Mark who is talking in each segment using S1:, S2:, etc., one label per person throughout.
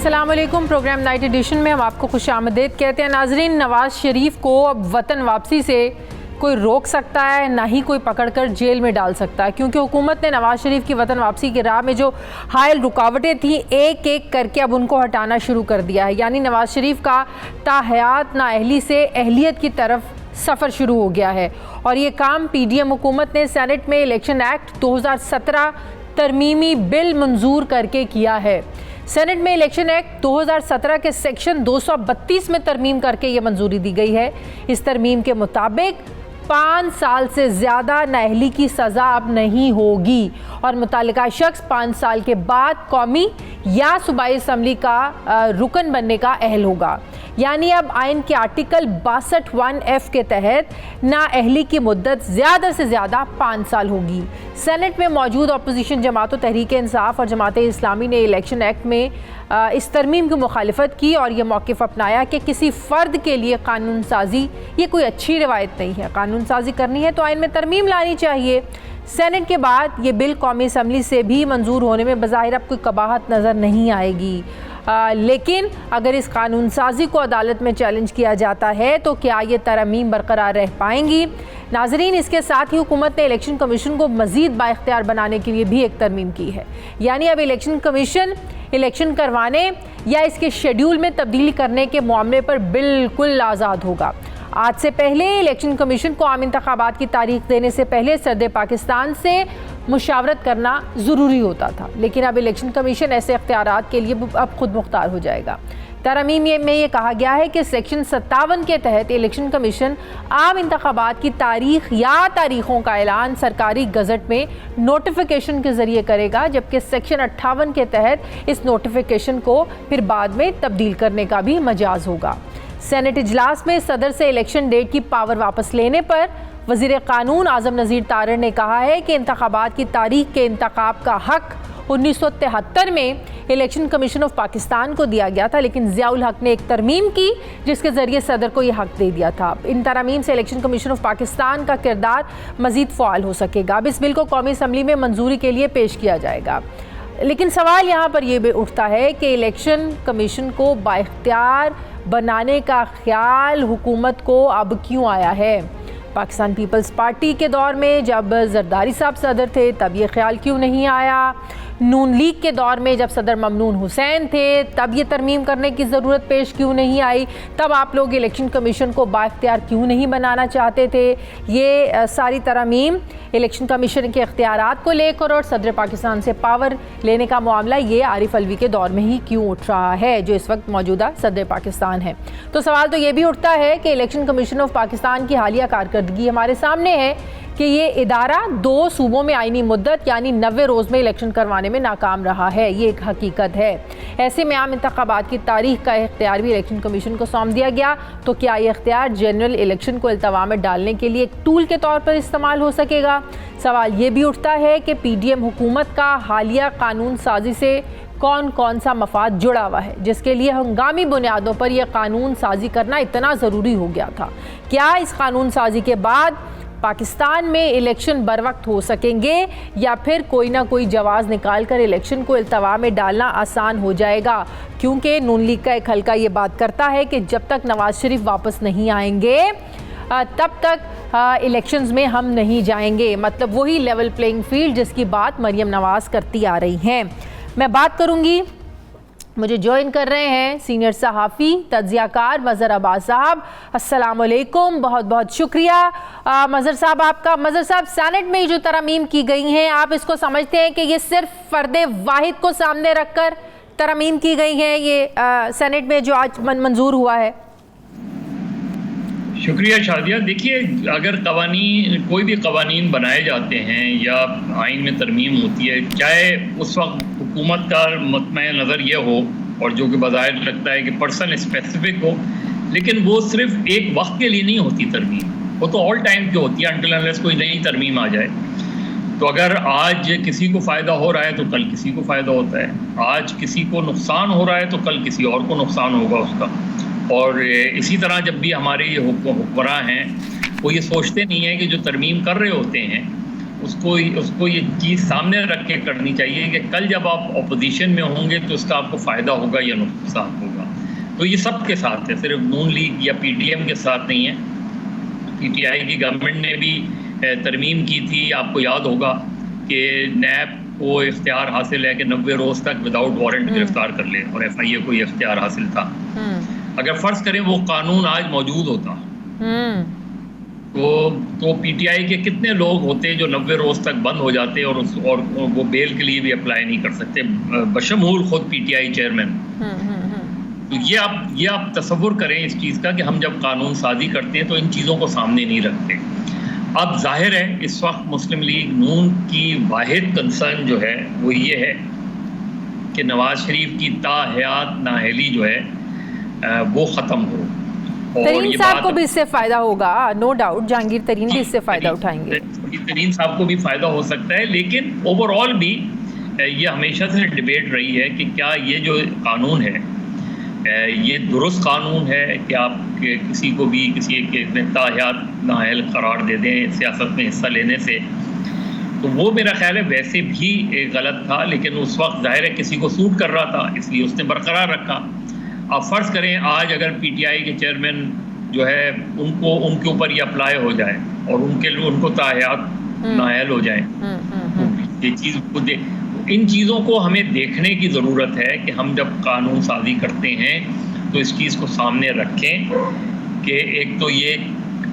S1: अस्सलाम वालेकुम। Programme night addition में हम आपको खुशामदीद कहते हैं। नाजरीन, नवाज़ शरीफ को अब वतन वापसी से कोई रोक सकता है, ना ही कोई पकड़कर जेल में डाल सकता है, क्योंकि हुकूमत ने नवाज़ शरीफ की वतन वापसी की राह में जो हायल रुकावटें थीं एक एक करके अब उनको हटाना शुरू कर दिया है। यानी नवाज़ शरीफ का ताहयात नाअहली से अहलियत की तरफ सफ़र शुरू हो गया है। और ये काम PDM हुकूमत ने सेनेट में इलेक्शन एक्ट 2017 तरमीमी बिल मंजूर करके किया है। सेनेट में इलेक्शन एक्ट 2017 के सेक्शन 232 में तरमीम करके ये मंजूरी दी गई है। इस तरमीम के मुताबिक 5 साल से ज़्यादा नाअहली की सज़ा अब नहीं होगी और मुतालिका शख्स 5 साल के बाद कौमी या सूबाई असम्बली का रुकन बनने का अहल होगा। यानी अब आइन के आर्टिकल 62(1)(f) के तहत नाअहली की मुद्दत ज़्यादा से ज़्यादा 5 साल होगी। सेनेट में मौजूद अपोजिशन जमातों तहरीक-ए-इंसाफ और जमात-ए-इस्लामी ने इलेक्शन एक्ट में इस तरमीम की मुखालिफत की और ये मौक़िफ़ अपनाया कि किसी फ़र्द के लिए कानून साजी ये कोई अच्छी रिवायत नहीं है। कानून साजी करनी है तो आइन में तरमीम लानी चाहिए। सेनेट के बाद ये बिल कौमी असम्बली से भी मंजूर होने में बज़ाहिर अब कोई कबाहत नज़र नहीं आएगी। लेकिन अगर इस कानून साजी को अदालत में चैलेंज किया जाता है तो क्या ये तरमीम बरकरार रह पाएंगी? नाजरीन, इसके साथ ही हुकूमत ने इलेक्शन कमीशन को मज़ीद बाइख्तियार बनाने के लिए भी एक तरमीम की है। यानी अब इलेक्शन कमीशन इलेक्शन करवाने या इसके शेड्यूल में तब्दीली करने के मामले पर बिल्कुल आज़ाद होगा। आज से पहले इलेक्शन कमीशन को आम इंतखाबात की तारीख देने से पहले सदर पाकिस्तान से मुशावरत करना ज़रूरी होता था, लेकिन अब इलेक्शन कमीशन ऐसे इख्तियारात के लिए अब खुद मुख्तार हो जाएगा। तरमीम में ये कहा गया है कि सेक्शन 57 के तहत इलेक्शन कमीशन आम इंतखाबात की तारीख या तारीखों का ऐलान सरकारी गज़ट में नोटिफिकेशन के ज़रिए करेगा, जबकि सेक्शन 58 के तहत इस नोटिफिकेशन को फिर बाद में तब्दील करने का भी मजाज होगा। सेनेट इजलास में सदर से इलेक्शन डेट की पावर वापस लेने पर वज़ीर क़ानून आज़म नज़ीर तारड़ ने कहा है कि इंतखाबात की तारीख के इंतखाब का हक़ 1973 में इलेक्शन कमीशन ऑफ पाकिस्तान को दिया गया था, लेकिन ज़ियाउल हक ने एक तरमीम की जिसके ज़रिए सदर को यह हक़ दे दिया था। इन तरमीम से इलेक्शन कमीशन ऑफ पाकिस्तान का किरदार मज़ीद फ़आल हो सकेगा। अब इस बिल को कौमी असम्बली में मंजूरी के लिए पेश किया जाएगा, लेकिन सवाल यहाँ पर यह भी उठता है कि इलेक्शन कमीशन को बाइख्तियार बनाने का ख्याल हुकूमत को अब क्यों आया है? पाकिस्तान पीपल्स पार्टी के दौर में जब जरदारी साहब सदर थे तब ये ख्याल क्यों नहीं आया? नून लीग के दौर में जब सदर ममनून हुसैन थे तब ये तरमीम करने की ज़रूरत पेश क्यों नहीं आई? तब आप लोग इलेक्शन कमीशन को बाइख्तियार क्यों नहीं बनाना चाहते थे? ये सारी तरमीम इलेक्शन कमीशन के इख्तियारात को लेकर और सदर पाकिस्तान से पावर लेने का मामला ये आरिफ अलवी के दौर में ही क्यों उठ रहा है, जो इस वक्त मौजूदा सदर पाकिस्तान है? तो सवाल तो ये भी उठता है कि इलेक्शन कमीशन ऑफ पाकिस्तान की हालिया कारकर्दगी हमारे सामने है कि ये इदारा 2 सूबों में आईनी मुद्दत यानी 90 रोज़ में इलेक्शन करवाने में नाकाम रहा है। ये एक हकीकत है। ऐसे में आम इंतखाबात की तारीख का इख्तियार भी इलेक्शन कमीशन को सौंप दिया गया, तो क्या ये इख्तियार जनरल इलेक्शन को इल्तवा में डालने के लिए एक टूल के तौर पर इस्तेमाल हो सकेगा? सवाल ये भी उठता है कि PDM हुकूमत का हालिया कानून साजी से कौन कौन सा मफाद जुड़ा हुआ है जिसके लिए हंगामी बुनियादों पर यह कानून साजी करना इतना ज़रूरी हो गया था? क्या इस कानून साजी के बाद पाकिस्तान में इलेक्शन बर वक्त हो सकेंगे या फिर कोई ना कोई जवाज़ निकाल कर इलेक्शन को इल्तवा में डालना आसान हो जाएगा? क्योंकि नून लीग का एक हल्का ये बात करता है कि जब तक नवाज़ शरीफ वापस नहीं आएंगे तब तक इलेक्शंस में हम नहीं जाएंगे। मतलब वही लेवल प्लेइंग फील्ड जिसकी बात मरियम नवाज़ करती आ रही हैं। मैं बात करूँगी, मुझे ज्वाइन कर रहे हैं सीनियर सहाफ़ी तज्ज़ियाकार मज़हर अब्बास साहब। अस्सलाम वालेकुम, बहुत बहुत शुक्रिया मज़हर साहब आपका। मज़हर साहब, सेनेट में जो तरमीम की गई हैं, आप इसको समझते हैं कि ये सिर्फ फ़र्द वाहिद को सामने रख कर तरमीम की गई हैं, ये सेनेट में जो आज मंजूर हुआ है?
S2: शुक्रिया शादिया। देखिए, अगर कोई भी कवानीन बनाए जाते हैं या आइन में तरमीम होती है, चाहे उस वक्त हुकूमत का मतमय नज़र ये हो और जो कि बज़ाहिर लगता है कि पर्सन स्पेसिफिक हो, लेकिन वो सिर्फ एक वक्त के लिए नहीं होती तरमीम, वो तो ऑल टाइम की होती है अनटिल अनलेस कोई नई तरमीम आ जाए। तो अगर आज किसी को फ़ायदा हो रहा है तो कल किसी को फ़ायदा होता है, आज किसी को नुकसान हो रहा है तो कल किसी और को नुकसान होगा उसका। और इसी तरह जब भी हमारे ये हुक्मरान हैं वो ये सोचते नहीं हैं कि जो तरमीम कर रहे होते हैं उसको ये चीज़ सामने रख के करनी चाहिए कि कल जब आप ऑपोजिशन में होंगे तो उसका आपको फ़ायदा होगा या नुकसान होगा। तो ये सबके साथ है, सिर्फ नून लीग या पीटीएम के साथ नहीं है। पीटीआई की गवर्नमेंट ने भी तरमीम की थी, आपको याद होगा कि नैब को इख्तियार हासिल है कि 90 रोज़ तक विदाउट वारंट गिरफ्तार कर ले, और FIA को ये इख्तियार हासिल था। अगर फ़र्ज़ करें वो कानून आज मौजूद होता तो पीटीआई के कितने लोग होते जो 90 रोज़ तक बंद हो जाते और वो बेल के लिए भी अप्लाई नहीं कर सकते, बशमूल खुद पीटीआई चेयरमैन। तो ये आप तसव्वुर करें इस चीज़ का कि हम जब कानून साजी करते हैं तो इन चीज़ों को सामने नहीं रखते। अब जाहिर है इस वक्त मुस्लिम लीग नून की वाहिद कंसर्न जो है वो ये है कि नवाज शरीफ की ताहयात नाअहली जो है वो ख़त्म हो।
S1: तरीन साहब को भी इससे फ़ायदा होगा, नो डाउट। जहांगीर तरीन भी इससे फ़ायदा उठाएंगे।
S2: तरीन साहब को भी फ़ायदा हो सकता है, लेकिन ओवरऑल भी ये हमेशा से डिबेट रही है कि क्या ये जो कानून है ये दुरुस्त कानून है कि आप किसी को भी किसी के ताहयात नाअहल करार दे दें सियासत में हिस्सा लेने से। तो वो मेरा ख्याल है वैसे भी गलत था, लेकिन उस वक्त जाहिर है किसी को सूट कर रहा था इसलिए उसने बरकरार रखा। अब फ़र्ज़ करें आज अगर पीटीआई के चेयरमैन जो है उनके ऊपर ये अप्लाई हो जाए और उनको ताहयात नाअहल हो जाए, ये चीज़ को इन चीज़ों को हमें देखने की ज़रूरत है कि हम जब कानून साजी करते हैं तो इस चीज़ को सामने रखें कि एक तो ये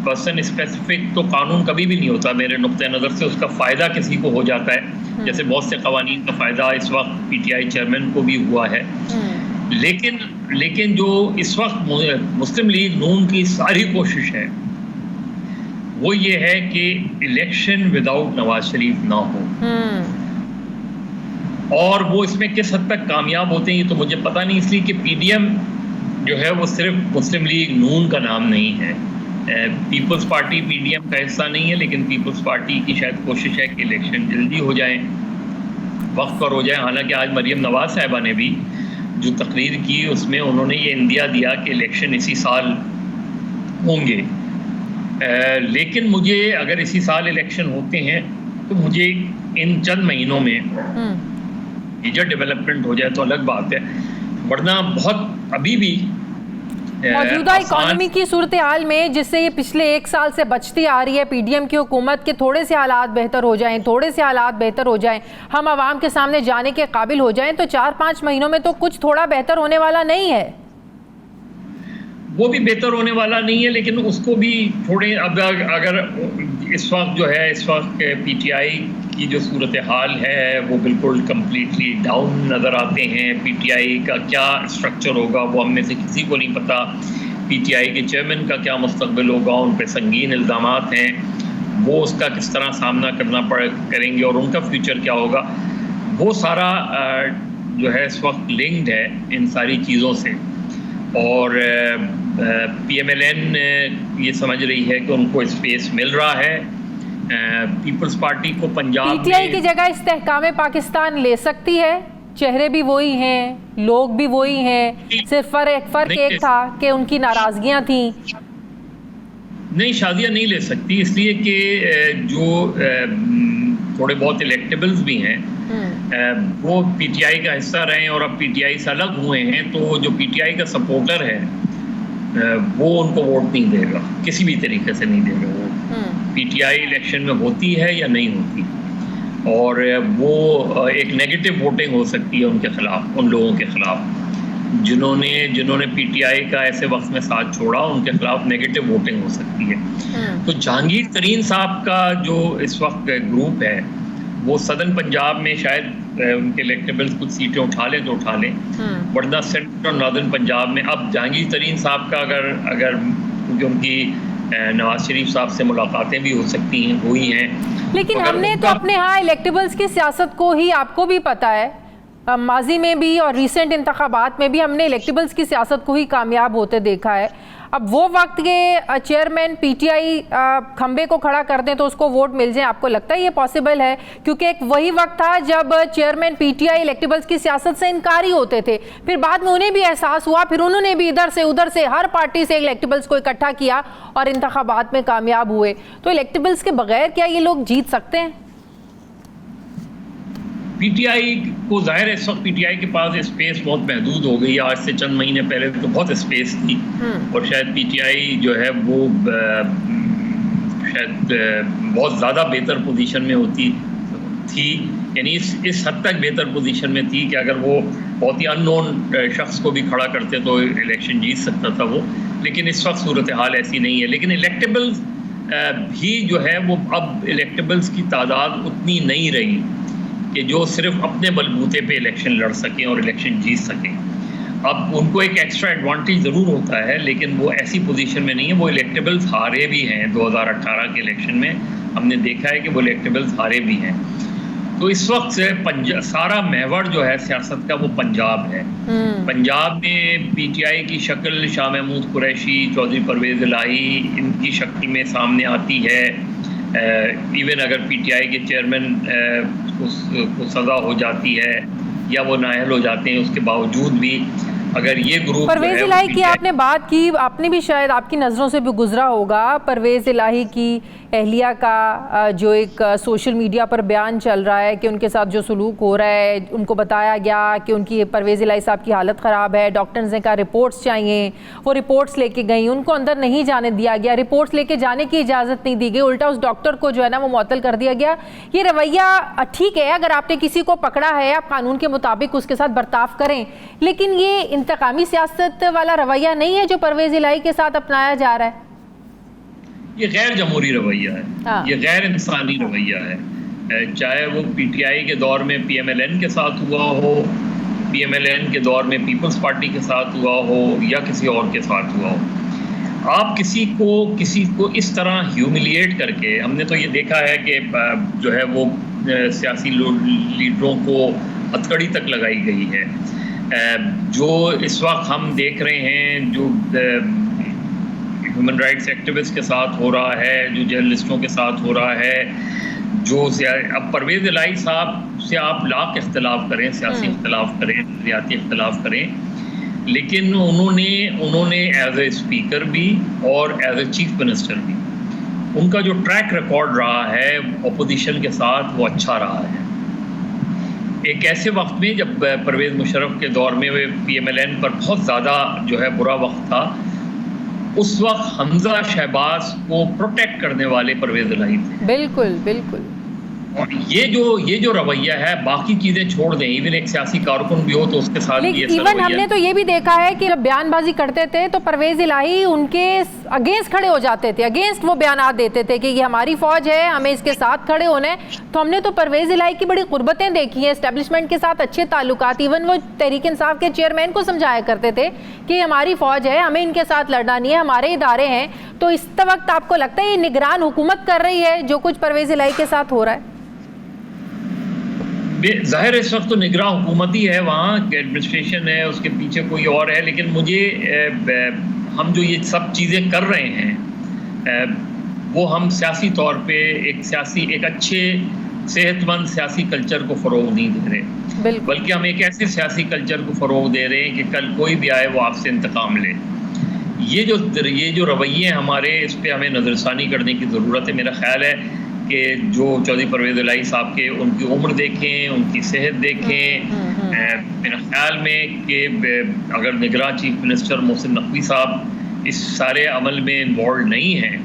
S2: पर्सन स्पेसिफिक तो कानून कभी भी नहीं होता मेरे नुक्ते नज़र से, उसका फ़ायदा किसी को हो जाता है, जैसे बहुत से कवानीन का फ़ायदा इस वक्त पीटीआई चेयरमैन को भी हुआ है। लेकिन जो इस वक्त मुस्लिम लीग नून की सारी कोशिश है वो ये है कि इलेक्शन विदाउट नवाज शरीफ ना हो, और वो इसमें किस हद तक कामयाब होते हैं ये तो मुझे पता नहीं, इसलिए कि पीडीएम जो है वो सिर्फ मुस्लिम लीग नून का नाम नहीं है। पीपल्स पार्टी पीडीएम का हिस्सा नहीं है, लेकिन पीपल्स पार्टी की शायद कोशिश है कि इलेक्शन जल्दी हो जाए, वक्त पर हो जाए। हालांकि आज मरियम नवाज साहिबा ने भी जो तकरीर की उसमें उन्होंने ये इंदिया दिया कि इलेक्शन इसी साल होंगे। लेकिन मुझे अगर इसी साल इलेक्शन होते हैं तो मुझे इन चंद महीनों में मेजर डेवलपमेंट हो जाए तो अलग बात है, वरना बहुत अभी भी
S1: मौजूदा इकोनॉमी की सूरत हाल में जिससे ये पिछले 1 साल से बचती आ रही है पीडीएम की हुकूमत के थोड़े से हालात बेहतर हो जाएं, हम आवाम के सामने जाने के काबिल हो जाएं तो 4-5 महीनों में तो कुछ थोड़ा बेहतर होने वाला नहीं है।
S2: वो भी बेहतर होने वाला नहीं है, लेकिन उसको भी थोड़े अगर इस वक्त पीटीआई की जो सूरत हाल है वो बिल्कुल कम्प्लीटली डाउन नज़र आते हैं। पीटीआई का क्या स्ट्रक्चर होगा वो हम में से किसी को नहीं पता, पीटीआई के चेयरमैन का क्या मुस्तकबिल होगा, उन पर संगीन इल्ज़ामात हैं, वो उसका किस तरह सामना करेंगे और उनका फ्यूचर क्या होगा, वो सारा जो है इस वक्त लिंक्ड है इन सारी चीज़ों से। और PMLN ये समझ रही है कि उनको स्पेस मिल रहा है। पीपल्स पार्टी को पंजाब
S1: पीटीआई की जगह इस्तेहकाम पाकिस्तान ले सकती है, चेहरे भी वही हैं, लोग भी वही हैं, सिर्फ फर्क एक था कि उनकी नाराजगियां थी।
S2: नहीं, शादियां नहीं ले सकती इसलिए कि जो थोड़े बहुत इलेक्टेबल्स भी हैं वो पीटीआई का हिस्सा रहे और अब पीटीआई से अलग हुए हैं, तो जो पीटीआई का सपोर्टर है वो उनको वोट नहीं देगा, किसी भी तरीके से नहीं देगा वो। पीटीआई इलेक्शन में होती है या नहीं होती, और वो एक नेगेटिव वोटिंग हो सकती है उनके खिलाफ, उन लोगों के खिलाफ जिन्होंने पीटीआई का ऐसे वक्त में साथ छोड़ा, उनके खिलाफ नेगेटिव वोटिंग हो सकती है। तो जहांगीर तरीन साहब का जो इस वक्त ग्रुप है वो सदर्न पंजाब में शायद उनके इलेक्टेबल्स कुछ सीटें उठा लें तो उठा लें, वरना सेंट्रल और नॉर्दर्न पंजाब में अब जहांगीर तरीन साहब का अगर क्योंकि उनकी नवाज शरीफ साहब से मुलाकातें भी हो सकती हैं, हुई हैं,
S1: लेकिन हमने तो अपने यहाँ इलेक्टेबल्स की सियासत को ही, आपको भी पता है, माजी में भी और रिसेंट इंतखाबात में भी हमने इलेक्टेबल्स की सियासत को ही कामयाब होते देखा है। अब वो वक्त के चेयरमैन पीटीआई खंबे को खड़ा कर दें तो उसको वोट मिल जाए, आपको लगता है ये पॉसिबल है? क्योंकि एक वही वक्त था जब चेयरमैन पीटीआई इलेक्टेबल्स की सियासत से इनकारी होते थे, फिर बाद में उन्हें भी एहसास हुआ, फिर उन्होंने भी इधर से उधर से हर पार्टी से इलेक्टेबल्स को इकट्ठा किया और इंतखाबात में कामयाब हुए। तो इलेक्टेबल्स के बगैर क्या ये लोग जीत सकते हैं?
S2: पीटीआई को जाहिर है इस वक्त पीटीआई के पास स्पेस बहुत महदूद हो गई है। आज से चंद महीने पहले तो बहुत स्पेस थी और शायद पीटीआई जो है वो शायद बहुत ज़्यादा बेहतर पोजीशन में होती थी, यानी इस हद तक बेहतर पोजीशन में थी कि अगर वो बहुत ही अननोन शख्स को भी खड़ा करते तो इलेक्शन जीत सकता था वो। लेकिन इस वक्त सूरत हाल ऐसी नहीं है। लेकिन इलेक्टेबल्स भी जो है वो अब इलेक्टेबल्स की तादाद उतनी नहीं रही कि जो सिर्फ अपने बलबूते पे इलेक्शन लड़ सकें और इलेक्शन जीत सकें। अब उनको एक एक्स्ट्रा एडवांटेज ज़रूर होता है, लेकिन वो ऐसी पोजीशन में नहीं है। वो इलेक्टेबल्स हारे भी हैं 2018 के इलेक्शन में, हमने देखा है कि वो इलेक्टेबल्स हारे भी हैं। तो इस वक्त से सारा महवर जो है सियासत का वो पंजाब है। पंजाब में पीटीआई की शक्ल शाह महमूद कुरैशी, चौधरी परवेज़ इलाही, इनकी शक्ल में सामने आती है। इवन अगर पीटीआई के चेयरमैन को सज़ा हो जाती है या वो नाअहल हो जाते हैं, उसके बावजूद भी अगर ये ग्रुप
S1: परवेज़ इलाही की आपने बात की, आपने भी शायद आपकी नज़रों से भी गुजरा होगा परवेज़ इलाही की एहलिया का जो एक सोशल मीडिया पर बयान चल रहा है कि उनके साथ जो सलूक हो रहा है, उनको बताया गया कि उनकी परवेज़ इलाही साहब की हालत ख़राब है, डॉक्टर्स ने कहा रिपोर्ट्स चाहिए, वो रिपोर्ट्स लेके गई, उनको अंदर नहीं जाने दिया गया, रिपोर्ट्स लेके जाने की इजाज़त नहीं दी गई, उल्टा उस डॉक्टर को जो है ना वो मुअत्तल कर दिया गया। ये रवैया ठीक है, अगर आपने किसी को पकड़ा है आप कानून के मुताबिक उसके साथ बर्ताव करें, लेकिन ये इंतकामी सियासत वाला रवैया नहीं है जो परवेज़ इलाही के साथ अपनाया जा रहा है।
S2: ये गैर जमहूरी रवैया है, ये गैर इंसानी रवैया है। चाहे वो पीटीआई के दौर में पीएमएलएन के साथ हुआ हो, पीएमएलएन के दौर में पीपल्स पार्टी के साथ हुआ हो या किसी और के साथ हुआ हो। आप किसी को इस तरह ह्यूमिलिएट करके, हमने तो ये देखा है कि जो है वो सियासी लीडरों को हथकड़ी तक लगाई गई है। जो इस वक्त हम देख रहे हैं जो ह्यूमन राइट्स एक्टिविस्ट के साथ हो रहा है, जो जर्नलिस्टों के साथ हो रहा है, जो अब परवेज़ इलाही साहब से आप लाख इख्तलाफ करें, सियासी इख्तलाफ करें, नज़रियाती इख्तलाफ करें, लेकिन उन्होंने एज ए स्पीकर भी और एज ए चीफ मिनिस्टर भी उनका जो ट्रैक रिकॉर्ड रहा है अपोजिशन के साथ वो अच्छा रहा है। एक ऐसे वक्त में जब परवेज़ मुशर्रफ के दौर में पीएमएलएन पर बहुत ज़्यादा जो है बुरा वक्त था, उस वक्त हमजा शहबाज को प्रोटेक्ट करने वाले परवेज़ इलाही थे।
S1: बिल्कुल बिल्कुल।
S2: और ये जो रवैया है, बाकी चीज़ें छोड़ दें, इवन एक सियासी कारकुन भी हो तो उसके साथ ये
S1: इवन हमने तो ये भी देखा है कि जब बयानबाजी करते थे तो परवेज़ इलाही उनके अगेंस्ट खड़े हो जाते थे, अगेंस्ट वो बयानात देते थे कि ये हमारी फ़ौज है, हमें इसके साथ खड़े होना है। तो हमने तो परवेज़ इलाही की बड़ी कुर्बतें देखी हैं, एस्टेब्लिशमेंट के साथ अच्छे ताल्लुकात। इवन वो तहरीक इंसाफ के चेयरमैन को समझाया करते थे कि हमारी फ़ौज है, हमें इनके साथ लड़ना नहीं है, हमारे इदारे हैं। तो इस वक्त आपको लगता है ये निगरान हुकूमत कर रही है जो कुछ परवेज़ इलाही के साथ हो रहा है?
S2: ज़ाहिर इस वक्त तो निगरां हुकूमत ही है, वहाँ एडमिनिस्ट्रेशन है, उसके पीछे कोई और है। लेकिन मुझे हम जो ये सब चीज़ें कर रहे हैं वो हम सियासी तौर पे एक अच्छे सेहतमंद सियासी कल्चर को फ़रोग़ नहीं दे रहे, बल्कि हम एक ऐसे सियासी कल्चर को फ़रोग़ दे रहे हैं कि कल कोई भी आए वो आपसे इंतकाम ले। ये जो रवैये हैं हमारे, इस पर हमें नज़रसानी करने की ज़रूरत है। मेरा ख़्याल है कि जो चौधरी परवेज़ इलाही साहब के उनकी उम्र देखें, उनकी सेहत देखें, मेरे ख्याल में कि अगर निगरां चीफ मिनिस्टर मोहसिन नकवी साहब इस सारे अमल में इन्वॉल्व नहीं हैं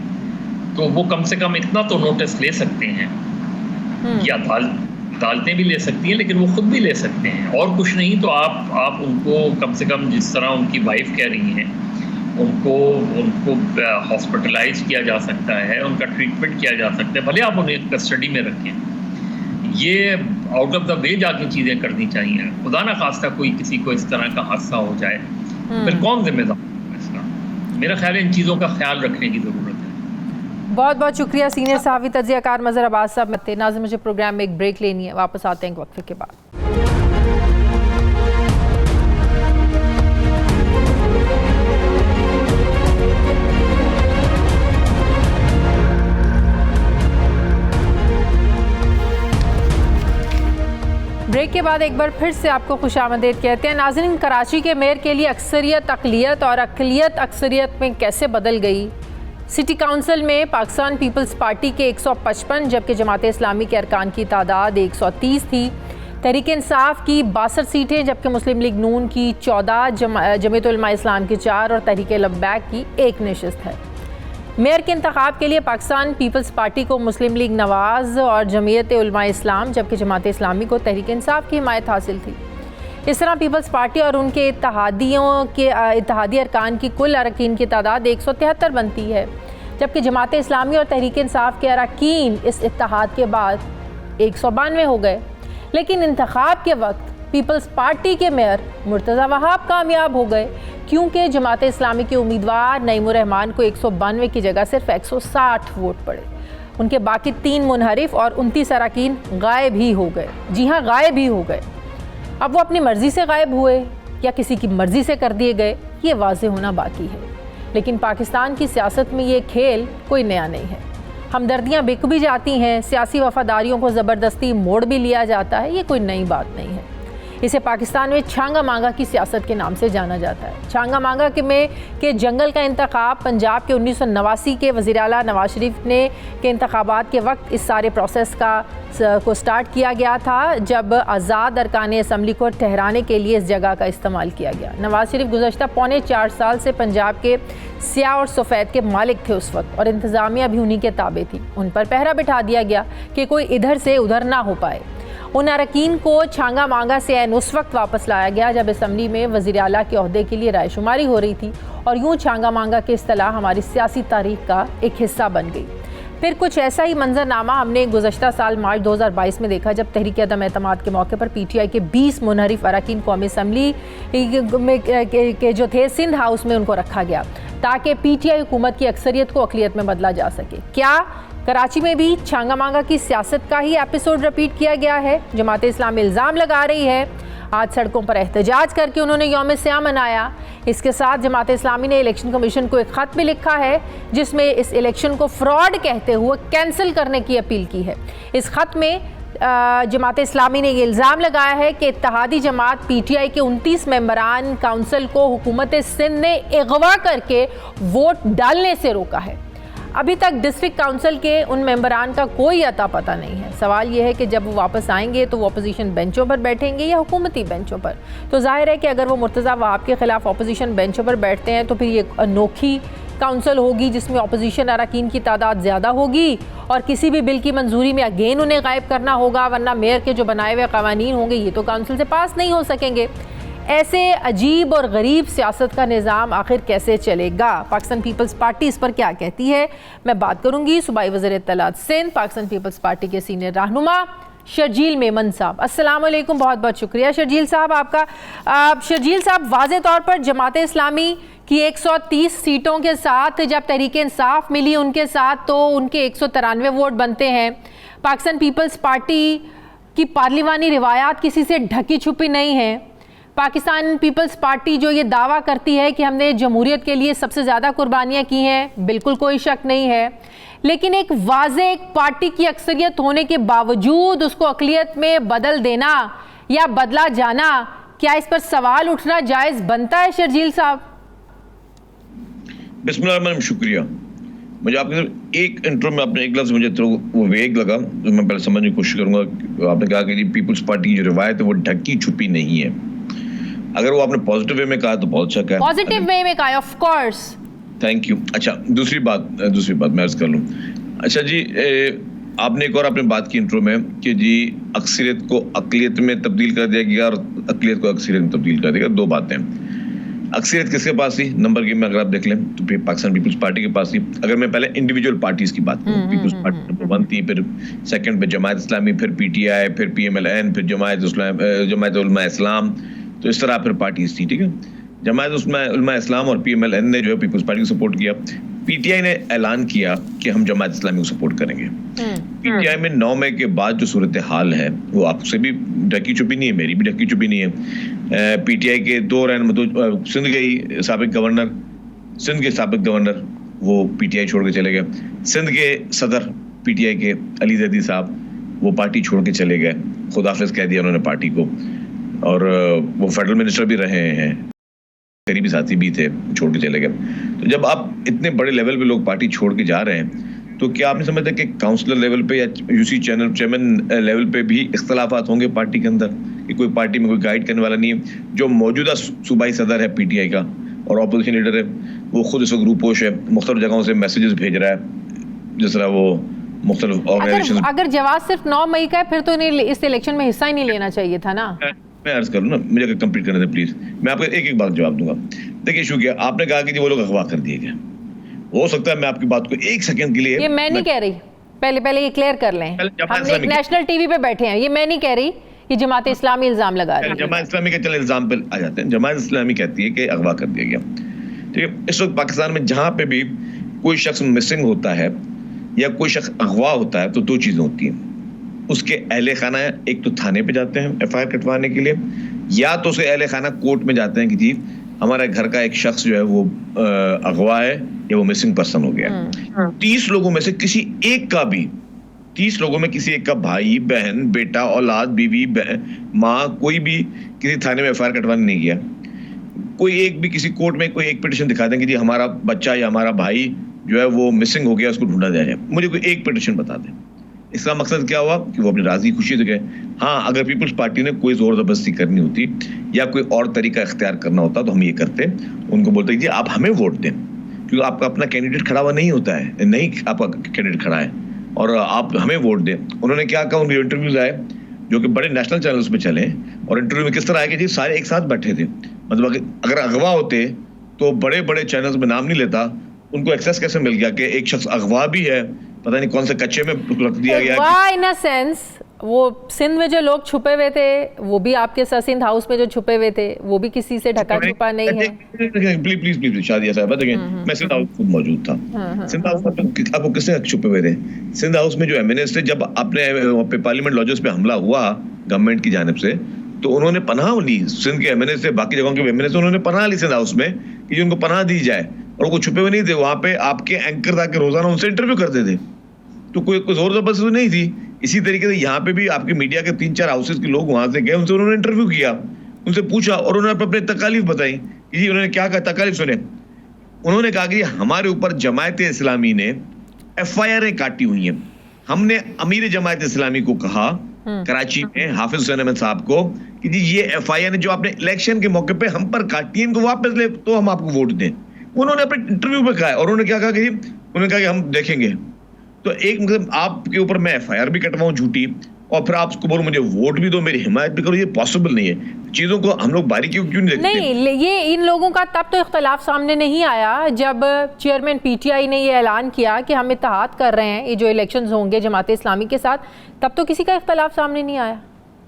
S2: तो वो कम से कम इतना तो नोटिस ले सकते हैं कि अदालतें भी ले सकती हैं, लेकिन वो खुद भी ले सकते हैं। और कुछ नहीं तो आप उनको कम से कम, जिस तरह उनकी वाइफ कह रही हैं, उनको हॉस्पिटलाइज किया जा सकता है, उनका ट्रीटमेंट किया जा सकता है, भले आप उन्हें कस्टडी में रखें। ये आउट ऑफ द वे जाके चीज़ें करनी चाहिए। खुदा ना खास्ता कोई किसी को इस तरह का हादसा हो जाए, फिर कौन जिम्मेदार है इसका? मेरा ख्याल है इन चीज़ों का ख्याल रखने की ज़रूरत है।
S1: बहुत बहुत शुक्रिया सीनियर सहाफ़ी तज्ज़ियाकार मज़हर अब्बास साहब। नाज़िम, मुझे प्रोग्राम में एक ब्रेक लेनी है, वापस आते हैं एक वक्फे के बाद। ब्रेक के बाद एक बार फिर से आपको खुशामदीद कहते हैं। नाज़रीन, कराची के मेयर के लिए अक्सरियत अक़लियत और अक़लियत अक्सरियत में कैसे बदल गई। सिटी काउंसिल में पाकिस्तान पीपल्स पार्टी के 155 जबकि जमात इस्लामी के अरकान की तादाद 130 थी। तहरीक इंसाफ की 62 सीटें, जबकि मुस्लिम लीग नून की 14, जमीयत उलमा इस्लाम की 4 और तहरीक लब्बैक की 1 नशिस्त है। मेयर के इंतखाब के लिए पाकिस्तान पीपल्स पार्टी को मुस्लिम लीग नवाज़ और जमीयत उलमा इस्लाम जबकि जमात इस्लामी को तहरीक इंसाफ की हिमायत हासिल थी। इस तरह पीपल्स पार्टी और उनके इत्तहादी अरकान की कुल अरकान की तादाद 173 बनती है, जबकि जमात इस्लामी और तहरीक इंसाफ के अरकान इस इत्तेहाद के बाद 192 हो गए। लेकिन इंतखाब के वक्त पीपल्स पार्टी के मेयर मुर्तज़ा वहाब कामयाब हो गए, क्योंकि जमात इस्लामी के उम्मीदवार नईमुर रहमान को 192 की जगह सिर्फ 160 वोट पड़े। उनके बाकी 3 मुनहरिफ और 29 अरकान गायब ही हो गए। जी हाँ, गायब ही हो गए। अब वो अपनी मर्ज़ी से गायब हुए या किसी की मर्ज़ी से कर दिए गए, ये वाज़ेह होना बाकी है। लेकिन पाकिस्तान की सियासत में ये खेल कोई नया नहीं है। हमदर्दियाँ बिक भी जाती हैं, सियासी वफादारियों को ज़बरदस्ती मोड़ भी लिया जाता है, ये कोई नई बात नहीं है। इसे पाकिस्तान में छांगा मांगा की सियासत के नाम से जाना जाता है। छांगा मांगा के जंगल का इंतखाब पंजाब के 1989 के वज़ीर आला नवाज शरीफ ने के इंतखाबात के वक्त इस सारे प्रोसेस को स्टार्ट किया गया था, जब आज़ाद अरकान असम्बली को ठहराने के लिए इस जगह का इस्तेमाल किया गया। नवाज शरीफ गुज़श्ता पौने 4 साल से पंजाब के स्याह और सफ़ेद के मालिक थे उस वक्त, और इंतज़ामिया भी उन्हीं के ताबे थी। उन पर पहरा बिठा दिया गया कि कोई इधर से उधर ना हो पाए। उन अरकान को छांगा मांगा से ऐन उस वक्त वापस लाया गया जब असम्बली में वज़ीर आला के ओहदे के लिए रायशुमारी हो रही थी, और यूँ छांगा मांगा की इस्तिलाह हमारी सियासी तारीख का एक हिस्सा बन गई। फिर कुछ ऐसा ही मंजरनामा हमने गुज़श्ता साल मार्च 2022 में देखा, जब तहरीक अदम एतमाद के मौके पर PTI के 20 मुनहरिफ अरकान कौमी असम्बली के जो थे सिंध हाउस में उनको रखा गया, ताकि PTI हुकूमत की अक्सरियत को अक़लियत में बदला जा सके। क्या कराची में भी छांगा मांगा की सियासत का ही एपिसोड रिपीट किया गया है? जमात इस्लामी इल्ज़ाम लगा रही है, आज सड़कों पर एहतजाज करके उन्होंने यौम स्याह मनाया। इसके साथ जमात इस्लामी ने इलेक्शन कमीशन को एक ख़त भी लिखा है, जिसमें इस इलेक्शन को फ्रॉड कहते हुए कैंसिल करने की अपील की है। इस ख़त में जमात इस्लामी ने ये इल्ज़ाम लगाया है कि इत्तेहादी जमात PTI के 29 मेंबरान काउंसिल को हुकूमत सिंध ने अगवा करके वोट डालने से रोका है। अभी तक डिस्ट्रिक्ट काउंसिल के उन मेंबरान का कोई अता पता नहीं है। सवाल यह है कि जब वो वापस आएंगे तो वो अपोजिशन बेंचों पर बैठेंगे या हुकूमती बेंचों पर। तो जाहिर है कि अगर वो मुर्तज़ा वहाब के ख़िलाफ़ अपोजिशन बेंचों पर बैठते हैं तो फिर ये अनोखी काउंसिल होगी जिसमें अपोजिशन अरकान की तादाद ज़्यादा होगी, और किसी भी बिल की मंजूरी में अगेन उन्हें गायब करना होगा, वरना मेयर के जो बनाए हुए कवानीन होंगे ये तो काउंसिल से पास नहीं हो सकेंगे। ऐसे अजीब और गरीब सियासत का निज़ाम आखिर कैसे चलेगा? पाकिस्तान पीपल्स पार्टी इस पर क्या कहती है, मैं बात करूंगी सूबाई वज़ीर इत्तलात सिंध पाकिस्तान पीपल्स पार्टी के सीनियर रहनुमा शर्जील मेमन साहब। अस्सलाम वालेकुम, बहुत बहुत शुक्रिया शर्जील साहब आपका। शर्जील साहब, वाज़े तौर पर जमात इस्लामी की 130 सीटों के साथ जब तहरीक इंसाफ मिली उनके साथ, तो उनके 193 वोट बनते हैं। पाकिस्तान पीपल्स पार्टी की पार्लिमानी रिवायात किसी से ढकी छुपी नहीं है। पाकिस्तान पीपल्स पार्टी जो ये दावा करती है कि हमने जमहूरियत के लिए सबसे ज़्यादा कुर्बानियाँ की हैं, बिल्कुल कोई शक नहीं है, लेकिन एक वाज़े पार्टी की अक्सरियत होने के बावजूद उसको अक़लियत में बदल देना या बदला जाना, क्या इस पर सवाल उठना जायज़ बनता है शर्जील साहब?
S3: बिस्मिल्लाह, शुक्रिया। मुझे आपने एक इंट्रो में आपने एक लफ्ज़ मुझे तो वो वेग लगा, तो मैं पहले समझने की कोशिश करूँगा। आपने कहा कि पीपल्स पार्टी की जो रिवायत है वो ढकी छुपी नहीं है। अगर वो आपने पॉजिटिव वे में कहा तो बहुत अच्छा कहा,
S1: पॉजिटिव वे में कहा, ऑफ कोर्स।
S3: Thank you. अच्छा, दूसरी बात मैं अर्ज कर लूँ। अच्छा जी, आपने एक और आपने बात की इंट्रो में कि जी अक्सरियत को अक़लियत में तब्दील कर दिया गया और अक़लियत को अक्सरियत में तब्दील कर दिया गया। दो बातें। अक्सरियत किसके पास थी? नंबर गेम में अगर आप देख लें तो फिर पाकिस्तान पीपल्स पार्टी के पास थी। अगर मैं पहले इंडिविजुअल पार्टीज की बात करूँ, पीपल्स पार्टी नंबर 1 थी, फिर सेकंड पे जमात इस्लामी, फिर PTI, फिर PMLN, फिर जमात उलमा इस्लाम। तो इस तरह फिर पार्टीज थी, ठीक है। जमात उलमा इस्लाम और PMLN ने जो है पीपल्स पार्टी को सपोर्ट किया। PTI ने ऐलान किया कि हम जमात इस्लामी को सपोर्ट करेंगे। PTI में 9 मई के बाद जो सूरत हाल है वो आपसे भी ढकी छुपी नहीं है, मेरी भी ढकी छुपी नहीं है। PTI के 2 रहनुमा, सिंध के साबिक गवर्नर वो PTI छोड़ के चले गए। सिंध के सदर PTI के अली जैदी साहब वो पार्टी छोड़ के चले गए, खुदाफिज कह दिया उन्होंने पार्टी को, और वो फेडरल मिनिस्टर भी रहे हैं, करीबी साथी भी थे, छोड़ के चले गए। तो जब आप इतने बड़े लेवल पे लोग पार्टी छोड़ के जा रहे हैं तो क्या आप नहीं समझते कि काउंसलर लेवल पे या यूसी चेयरमैन लेवल पे भी इख्तलाफात होंगे पार्टी के अंदर, कि कोई पार्टी में कोई गाइड करने वाला नहीं है? जो मौजूदा सूबाई सदर है पीटीआई का और ऑपोजिशन लीडर है, वो खुद इस वक्त रूपोश है, मुख्तलिफ जगहों से मैसेजेस भेज रहा है, जिस तरह वो मुख्तलिफ ऑर्गेनाइजेशन।
S1: अगर जवाब सिर्फ 9 मई का है फिर तो इन्हें इस इलेक्शन में हिस्सा ही नहीं लेना चाहिए था ना।
S3: मैं अर्ज करूँ ना, मुझे कंप्लीट करने दें प्लीज, मैं आपको एक एक बात जवाब दूंगा। देखिए इशू क्या, आपने कहा कि वो लोग अगवा कर दिए गए, हो सकता है मैं आपकी बात को एक सेकंड के लिए,
S1: ये मैं नहीं कह रही, पहले ये क्लियर कर लें, हम एक नेशनल टीवी पे बैठे हैं, ये मैं नहीं कह रही कि जमात इस्लामी इल्जाम लगा रही है।
S3: जमात इस्लामी के चले इल्जाम पे आ जाते हैं। जमात इस्लामी कहती है कि अगवा कर दिया गया, ठीक है। इस वक्त पाकिस्तान में जहां पे भी कोई शख्स मिसिंग होता है या कोई शख्स अगवा होता है तो दो चीजें होती हैं, उसके अहले खाना एक तो थाने पे जाते हैं एफआईआर कटवाने के लिए, या तो उसके अहले खाना कोर्ट में जाते हैं कि जी हमारा घर का एक शख्स जो है वो अगवा है या वो मिसिंग पर्सन हो गया। 30 लोगों में से किसी एक का भी, 30 लोगों में किसी एक का भाई बहन बेटा औलाद बीवी माँ कोई भी किसी थाने में एफआईआर कटवाने नहीं गया। कोई एक भी किसी कोर्ट में कोई एक पिटीशन दिखा दें कि जी हमारा बच्चा या हमारा भाई जो है वो मिसिंग हो गया, उसको ढूंढा जाए, मुझे कोई एक पिटीशन बता दें। इसका मकसद क्या हुआ कि वो अपनी राजी खुशी से गए। हाँ, अगर पीपल्स पार्टी ने कोई जोर जबरदस्ती करनी होती या कोई और तरीका इख्तियार करना होता तो हम ये करते, उनको बोलते जी आप हमें वोट दें, क्योंकि आपका अपना कैंडिडेट खड़ा हुआ नहीं होता है, नहीं आपका कैंडिडेट खड़ा है और आप हमें वोट दें। उन्होंने क्या कहा, उनके इंटरव्यूज आए जो कि बड़े नेशनल चैनल्स पे चले, और इंटरव्यू में किस तरह आया कि जी सारे एक साथ बैठे थे, मतलब अगर अगवा होते तो बड़े बड़े चैनल्स में नाम नहीं लेता, उनको एक्सेस कैसे मिल गया कि एक शख्स अगवा भी है, पता नहीं कौन से कच्चे में रख दिया गया।
S1: इन अ सेंस वो सिंध में जो लोग छुपे हुए थे वो भी आपके साथ, सिंध हाउस में जो छुपे हुए थे वो भी किसी से ढका छुपा नहीं है।
S3: प्लीज शादिया साहब, देखिए मैं सिंध हाउस खुद मौजूद था। सिंध हाउस में आपको किसने छुपे हुए थे? सिंध हाउस में जो एमएनएस थे, जब अपने पार्लियामेंट लॉजेस पे हमला हुआ गवर्नमेंट की जानिब से, तो उन्होंने पनाह ली, सिंध के एमएनएस से बाकी जगहों के एमएनएस, उन्होंने पनाह ली सिंध हाउस में कि उनको पनाह दी जाए, और वो छुपे हुए नहीं थे वहां पे। आपके एंकर ताकि रोजाना उनसे इंटरव्यू करते थे, तो कोई जोर जबरदस्ती तो नहीं थी। इसी तरीके से यहाँ पे भी आपके मीडिया के 3-4 हाउसेस के लोग वहां से गए, उनसे उन्होंने इंटरव्यू किया, उनसे पूछा और उन्होंने अपनी तकालीफ बताई कि जी उन्होंने क्या कहा। तकालीफ सुने, उन्होंने कहा कि हमारे ऊपर जमायत इस्लामी ने एफआईआर काटी हुई हैं। हमने अमीर जमायत इस्लामी को कहा कराची में, हाफिज हुसैन अहमद साहब को, कि जी ये एफआईआर ने जो आपने इलेक्शन के मौके पे हम पर काटी है, इनको वापस ले तो हम आपको वोट दें। उन्होंने अपने इंटरव्यू में कहा, और उन्होंने क्या कहा कि उन्होंने कहा कि हम देखेंगे। तो एक मतलब आपके ऊपर मैं एफआईआर भी कटवाऊं झूठी, और फिर आप उसको बोलो मुझे वोट भी दो, मेरी हिमायत भी करो, ये पॉसिबल नहीं है। चीजों को हम लोग बारीकी क्यों नहीं देखते?
S1: नहीं, ये इन लोगों का तब तो इख्तलाफ सामने नहीं आया जब चेयरमैन पीटीआई ने ये ऐलान किया कि हम इत्तेहाद कर रहे हैं, ये जो इलेक्शंस होंगे जमात इस्लामी के साथ, तब तो किसी का इख्तलाफ सामने नहीं आया।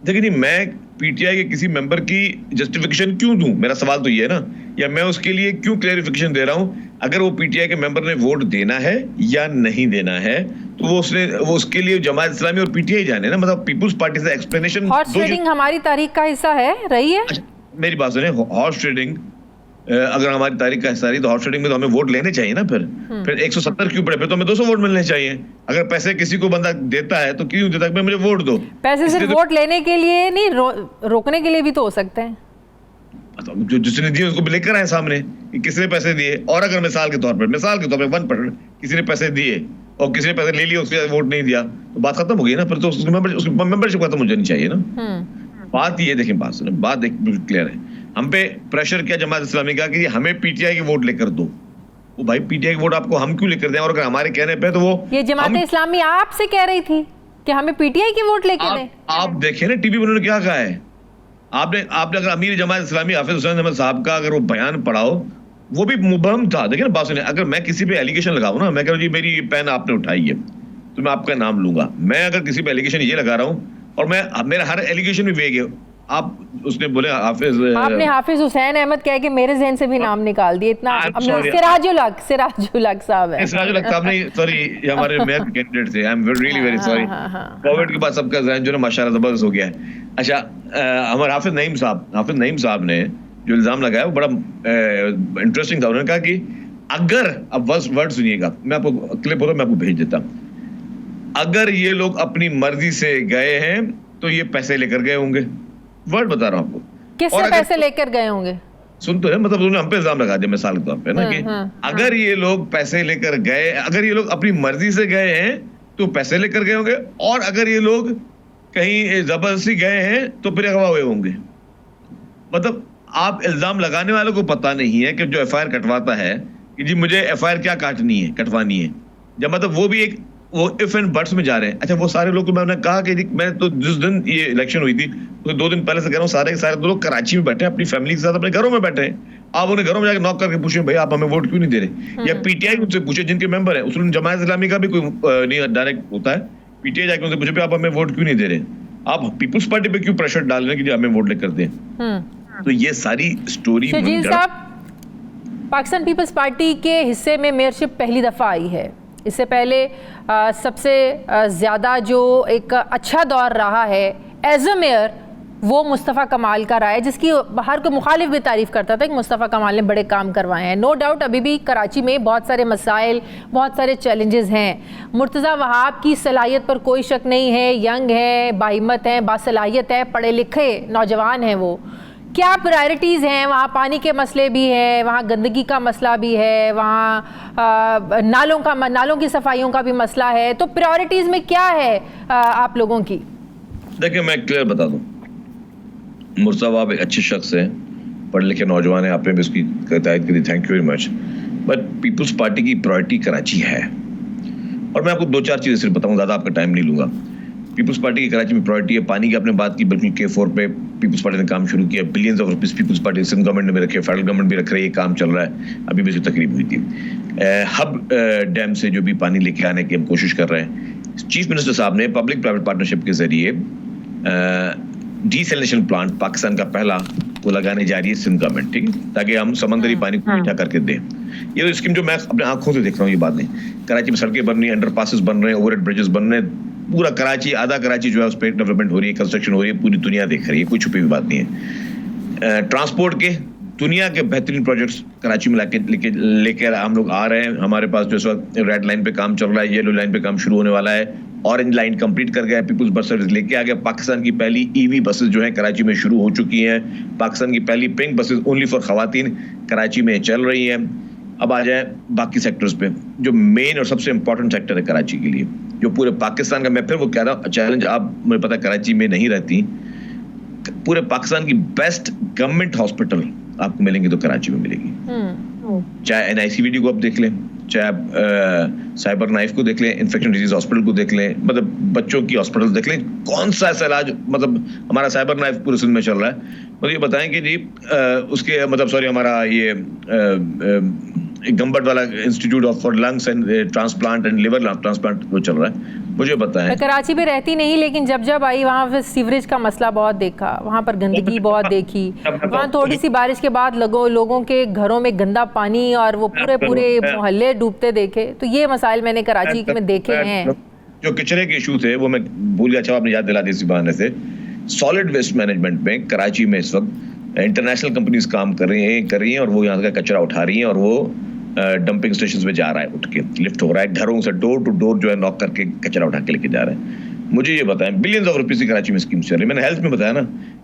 S3: देखिए नहीं, मैं पीटीआई के किसी मेंबर की जस्टिफिकेशन क्यों दूं? मेरा सवाल तो ये है ना, या मैं उसके लिए क्यों क्लैरिफिकेशन दे रहा हूं? अगर वो पीटीआई के मेंबर ने वोट देना है या नहीं देना है, तो वो उसके लिए जमात इस्लामी और पीटीआई जाने ना, मतलब पीपल्स पार्टी से एक्सप्लेनेशन।
S1: हॉर्स ट्रेडिंग हमारी तारीख का हिस्सा है, रही है।
S3: अच्छा, मेरी बात सुने, हॉर्स ट्रेडिंग अगर हमारी तारीख का हिस्सा रही तो हॉर्स ट्रेडिंग में तो हमें वोट लेने चाहिए ना। फिर 170 क्यों पड़े? फिर तो हमें 200 वोट मिलने चाहिए। अगर पैसे किसी को बंदा देता है तो क्यों देता है? मुझे वोट दो।
S1: पैसे सिर्फ वोट लेने के लिए नहीं, रोकने के लिए भी तो हो सकते हैं।
S3: जो जिसने दिए उसको लेकर आए सामने कि किसने पैसे दिए, और अगर मिसाल के तौर पर 1% किसी ने पैसे दिए और किसी ने पैसे ले लिए, उसके वोट नहीं दिया, तो बात खत्म हो गई ना। फिर तो उसकी मेंबरशिप खत्म हो जानी चाहिए ना। बात ये देखें, बात सुने, बात बिल्कुल क्लियर है। हम पे प्रेशर किया जमात इस्लामी का कि हमें पीटीआई की वोट लेकर दो। वो भाई पीटीआई की वोट आपको हम क्यों लेकर दें? और अगर हमारे कहने पे तो वो
S1: ये जमात इस्लामी आपसे कह रही थी कि हमें पीटीआई की वोट लेके दें।
S3: आप देखें ना टीवी पर उन्होंने क्या कहा है। आपने अगर अमीर जमात इस्लामी हाफिज हुसैन अहमद साहब का अगर वो बयान पढ़ाओ, वो भी मुबहम था। देखिए ना बात सुनिए, अगर मैं किसी पे एलिगेशन लगाऊं ना, मैं कह रहा हूं जी मेरी पेन आपने उठाई है तो मैं आपका नाम लूंगा। मैं अगर किसी पे एलिगेशन ये लगा रहा हूं और मैं मेरा हर एलिगेशन भी वेग है, आप उसने बोले आपने
S1: हाफिज हुसैन अहमद कह के मेरे जहन से भी नाम निकाल दिए। इतना सिराजुल हक साहब है। सिराजुल हक साहब नहीं,
S3: सॉरी, हमारे मेयर कैंडिडेट थे। I am really very sorry. Covid के बाद सबका जहन जो है माशाल्लाह जबरदस्त हो गया है। अच्छा, हमारे हाफिज नईम साहब ने जो इल्जाम लगाया वो बड़ा इंटरेस्टिंग था। उन्होंने कहा कि अगर, अब वर्ड सुनिएगा, मैं आपको क्लिप होता मैं आपको भेज देता, अगर ये लोग अपनी मर्जी से गए हैं तो ये पैसे लेकर गए होंगे। वर्ड बता रहा हूं आपको।
S1: किससे पैसे लेकर गए होंगे?
S3: सुन तो है, मतलब उन्होंने हम पे इल्जाम लगा दिया मिसाल के तौर पे ना कि अगर ये लोग पैसे लेकर गए, अगर ये लोग अपनी मर्जी से गए हैं तो पैसे लेकर गए होंगे, और अगर ये लोग कहीं जबरदस्ती गए हैं तो फिर अगवा हुए होंगे। मतलब आप इल्जाम लगाने वालों को पता नहीं है कि जो एफआईआर कटवाता है कि जी मुझे एफआईआर क्या कटवानी है, जब मतलब वो भी एक वो इफ एंड बट्स में जा रहे हैं। अच्छा, वो सारे लोग, मैंने कहा कि मैं तो जिस दिन ये इलेक्शन हुई थी तो 2 दिन पहले से कह रहा हूँ, सारे के सारे लोग कराची में बैठे हैं, अपनी फैमिली के साथ अपने घरों में बैठे हैं। आप उन्हें घरों में जाकर नॉक करके पूछे भाई आप हमें वोट क्यों नहीं दे रहे, या पीटीआई उनसे पूछे जिनके मेंबर है, उसमें जमात इस्लामी का भी कोई नहीं डायरेक्ट होता है, पीटीआई जाके उनसे पूछे आप हमें वोट क्यों नहीं दे रहे, आप पीपुल्स पार्टी पे क्यों प्रेशर डाल रहे हैं कि हमें वोट लेकर दें। तो ये सारी स्टोरी
S1: शजील साहब, पाकिस्तान पीपल्स पार्टी के हिस्से में मेयरशिप पहली दफ़ा आई है। इससे पहले सबसे ज़्यादा जो एक अच्छा दौर रहा है एज अ मेयर वो मुस्तफ़ा कमाल का रहा है, जिसकी हर कोई मुखालिफ भी तारीफ़ करता था कि मुस्तफ़ा कमाल ने बड़े काम करवाए हैं। नो डाउट अभी भी कराची में बहुत सारे मसाइल, बहुत सारे चैलेंजेस हैं। मुर्तज़ा वहाब की सलाहियत पर कोई शक नहीं है, यंग है, बाहिम्मत हैं, बासलाहियत है, पढ़े लिखे नौजवान हैं। वो क्या प्रायोरिटीज़ हैं वहाँ? पानी के मसले भी हैं, वहाँ गंदगी का मसला भी है, वहाँ नालों की सफाइयों का भी मसला है। तो प्रायोरिटीज़ में क्या है आप लोगों की?
S3: देखिए, मैं क्लियर बता दूं, मुर्तज़ा वहाब एक अच्छे शख्स हैं, पढ़े लिखे नौजवान हैं, आपने भी उसकी तारीफ की, thank you very much. But Peoples Party की प्रायोरिटी कराची है, और मैं आपको 2-4 चीज़ें सिर्फ बताऊँ, ज़्यादा आपका टाइम नहीं लूँगा। पीपल्स पार्टी की कराची में प्रायोरिटी है। पानी की आपने बात की, बिल्कुल K4 पे पीपल्स पार्टी ने काम शुरू किया, billions of rupees Peoples Party Sindh government ने भी रखे, फेडरल गवर्नमेंट भी रख रही है, काम चल रहा है। अभी भी तकरीब हुई थी, हब डैम से जो भी पानी लेके आने की हम कोशिश कर रहे हैं। चीफ मिनिस्टर साहब ने पब्लिक प्राइवेट पार्टनरशिप के जरिए डिसैलिनेशन प्लांट पाकिस्तान का पहला वो लगाने जा रही है सिंध गवर्नमेंट, ठीक है, ताकि हम समंदरी पानी को मीठा करके दें। ये तो स्कीम जो मैं अपने आंखों से देख रहा हूँ, ये बात नहीं। कराची में सड़कें बन रही हैं, अंडरपासेस बन रहे हैं, ओवरहेड ब्रिजेस बन रहे हैं, पूरा कराची, आधा कराची जो है उस पर डेवलपमेंट हो रही है, कंस्ट्रक्शन हो रही है, पूरी दुनिया देख रही है, कोई छुपी हुई बात नहीं है। ट्रांसपोर्ट के दुनिया के बेहतरीन प्रोजेक्ट्स कराची में लेकर हम लोग आ रहे हैं। हमारे पास जो इस वक्त रेड लाइन पे काम चल रहा है, येलो लाइन पे काम शुरू होने वाला है, ऑरेंज लाइन कंप्लीट कर गया, पीपल्स बस सर्विस लेके आ गया। पाकिस्तान की पहली ईवी बसेस जो है कराची में शुरू हो चुकी हैं। पाकिस्तान की पहली पिंक बसेस ओनली फॉर खवातीन कराची में चल रही हैं। अब आ जाए बाकी सेक्टर्स पे, जो मेन और सबसे इंपॉर्टेंट सेक्टर है कराची के लिए, जो पूरे पाकिस्तान का, मैं फिर वो कह रहा हूँ चैलेंज, आप मुझे पता है कराची में नहीं रहती, पूरे पाकिस्तान की बेस्ट गवर्नमेंट हॉस्पिटल आपको मिलेंगे तो कराची में मिलेगी। चाहे NICVD को आप देख लें, चाहे आप साइबर नाइफ को देख लें, इन्फेक्शन डिजीज हॉस्पिटल को देख लें, मतलब बच्चों की हॉस्पिटल देख लें, कौन सा ऐसा इलाज, मतलब हमारा साइबर नाइफ पूरे सिंध में चल रहा है। मुझे ये बताएं कि जी उसके मतलब सॉरी हमारा ये गंबट वाला institute of for lungs and transplant and liver transplant वो चल रहा है। मुझे बताएं,
S1: मैं कराची में रहती नहीं, लेकिन जब आई वहाँ पे सीवरेज का मसला बहुत देखा, वहाँ पर गंदगी बहुत देखी। वहाँ थोड़ी सी बारिश के बाद लोगों के घरों में गंदा पानी और वो पूरे मोहल्ले डूबते देखे। तो ये मसाइल मैंने कराची में देखे हैं।
S3: जो कचरे के इशू थे वो मैं भूल गया, अच्छा आपने याद दिला दी इसी बहाने से। सॉलिड वेस्ट मैनेजमेंट में कराची में इस वक्त इंटरनेशनल कंपनीज काम कर रही हैं और वो यहाँ का कचरा उठा रही हैं और वो डंपिंग स्टेशन पे जा रहा है, उठ के लिफ्ट हो रहा है, घरों से डोर टू डोर जो है नॉक करके कचरा उठा के लेके जा रहे हैं। मुझे ये बताएं, बिलियंस ऑफ रुपीस की कराची में स्कीम चल रही है। मैंने हेल्थ में बताया ना,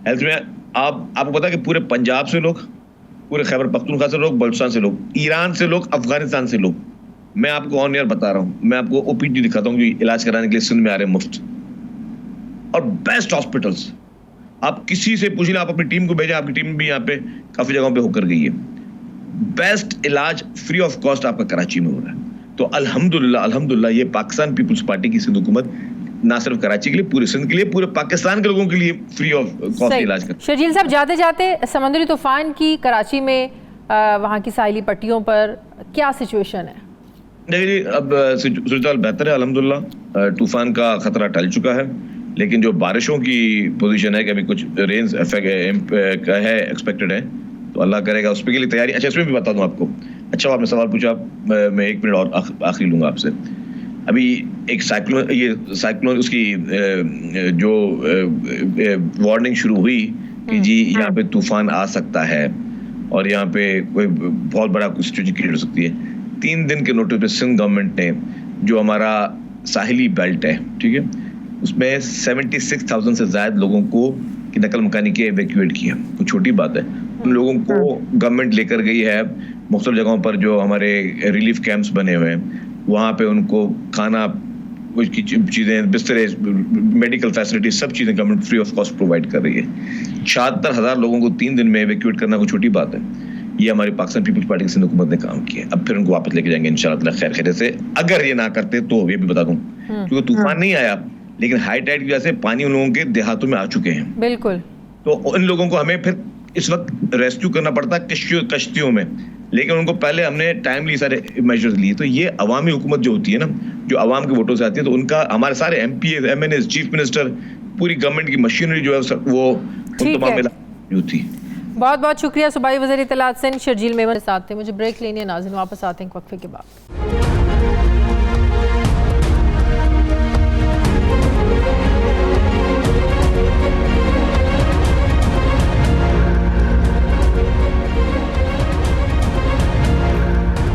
S3: हेल्थ में आपको पता है कि पूरे पंजाब से लोग, पूरे खैबर पख्तूनख्वा से लोग, बलूचिस्तान से लोग, ईरान से लोग, अफगानिस्तान से लोग, मैं आपको ऑन एयर बता रहा हूँ, मैं आपको OPD दिखाता हूँ जो इलाज कराने के लिए सिंध में आ रहे हैं मुफ्त, और बेस्ट हॉस्पिटल्स। आप किसी से पूछ लें, आप अपनी टीम को भेजें, आपकी टीम भी यहाँ पे काफी जगहों पे होकर गई है, बेस्ट इलाज फ्री ऑफ कॉस्ट आपका कराची में हो रहा है। तो अल्हम्दुलिल्लाह ये पाकिस्तान पीपल्स पार्टी की सिंध हुकूमत ना सिर्फ कराची के लिए, पूरे सिंध के लिए, पूरे पाकिस्तान के लोगों के लिए फ्री ऑफ कॉस्ट इलाज कर।
S1: शजील साहब, जाते जाते समुद्री तूफान की कराची में वहाँ की साहिली पट्टियों पर क्या सिचुएशन है?
S3: देखिए, अब सूरत बेहतर है अल्हम्दुलिल्लाह, तूफान का खतरा टल चुका है, लेकिन जो बारिशों की पोजीशन है कि अभी कुछ रेंज इफेक्ट है, एक्सपेक्टेड है, तो अल्लाह करेगा उस पे के लिए तैयारी। अच्छा, इसमें भी बता दूं आपको, अच्छा आपने सवाल पूछा, मैं 1 मिनट और आखिरी लूंगा आपसे। अभी एक साइक्लोन उसकी जो वार्निंग शुरू हुई कि जी यहाँ पे तूफान आ सकता है और यहाँ पे कोई बहुत बड़ा सिचुएशन क्रिएट हो सकती है। 3 दिन के नोटिस पे सिंध गवर्नमेंट ने जो हमारा साहिली बेल्ट है, ठीक है, उसमें 76,000 से ज्यादा लोगों को की नकल मकानी के एवैक्यूएट किया। कोई छोटी बात है। उन लोगों को गवर्नमेंट लेकर गई है मुख्तलिफ जगहों पर जो हमारे रिलीफ कैंप्स बने हुए हैं, वहाँ पे उनको खाना, उसकी चीज़ें, बिस्तरे, मेडिकल फैसिलिटी, सब चीज़ें government free of cost provide कर रही है। 76,000 लोगों को 3 दिन में एवैक्यूएट करना कोई छोटी बात है। ये हमारी पाकिस्तान पीपल्स पार्टी की सिंध हुकूमत ने काम किया। अब फिर उनको वापस लेके जाएंगे इंशाल्लाह खैर खैर से। अगर ये ना करते तो ये भी बता दूं, क्योंकि तूफान नहीं आया, लेकिन हाई टाइड की वजह से पानी उन लोगों के देहातों में आ चुके हैं।
S1: बिल्कुल।
S3: तो इन लोगों को हमें फिर इस वक्त रेस्क्यू करना पड़ता है कश्तियों में, लेकिन उनको पहले हमने टाइमली सारे मेजर्स लिए। तो ये अवामी हुकूमत जो होती है ना, जो अवाम के वोटों से आती है, तो उनका हमारे सारे MP, MNA, चीफ मिनिस्टर, पूरी गवर्नमेंट की मशीनरी जो है वो उन तमाम होती है।
S1: बहुत बहुत शुक्रिया सूबाई वज़ीर इत्तलात सिंध शर्जील मेमन के साथ थे। मुझे ब्रेक लेनी है नाज़रीन, वापस आते हैं वक्फे के बाद।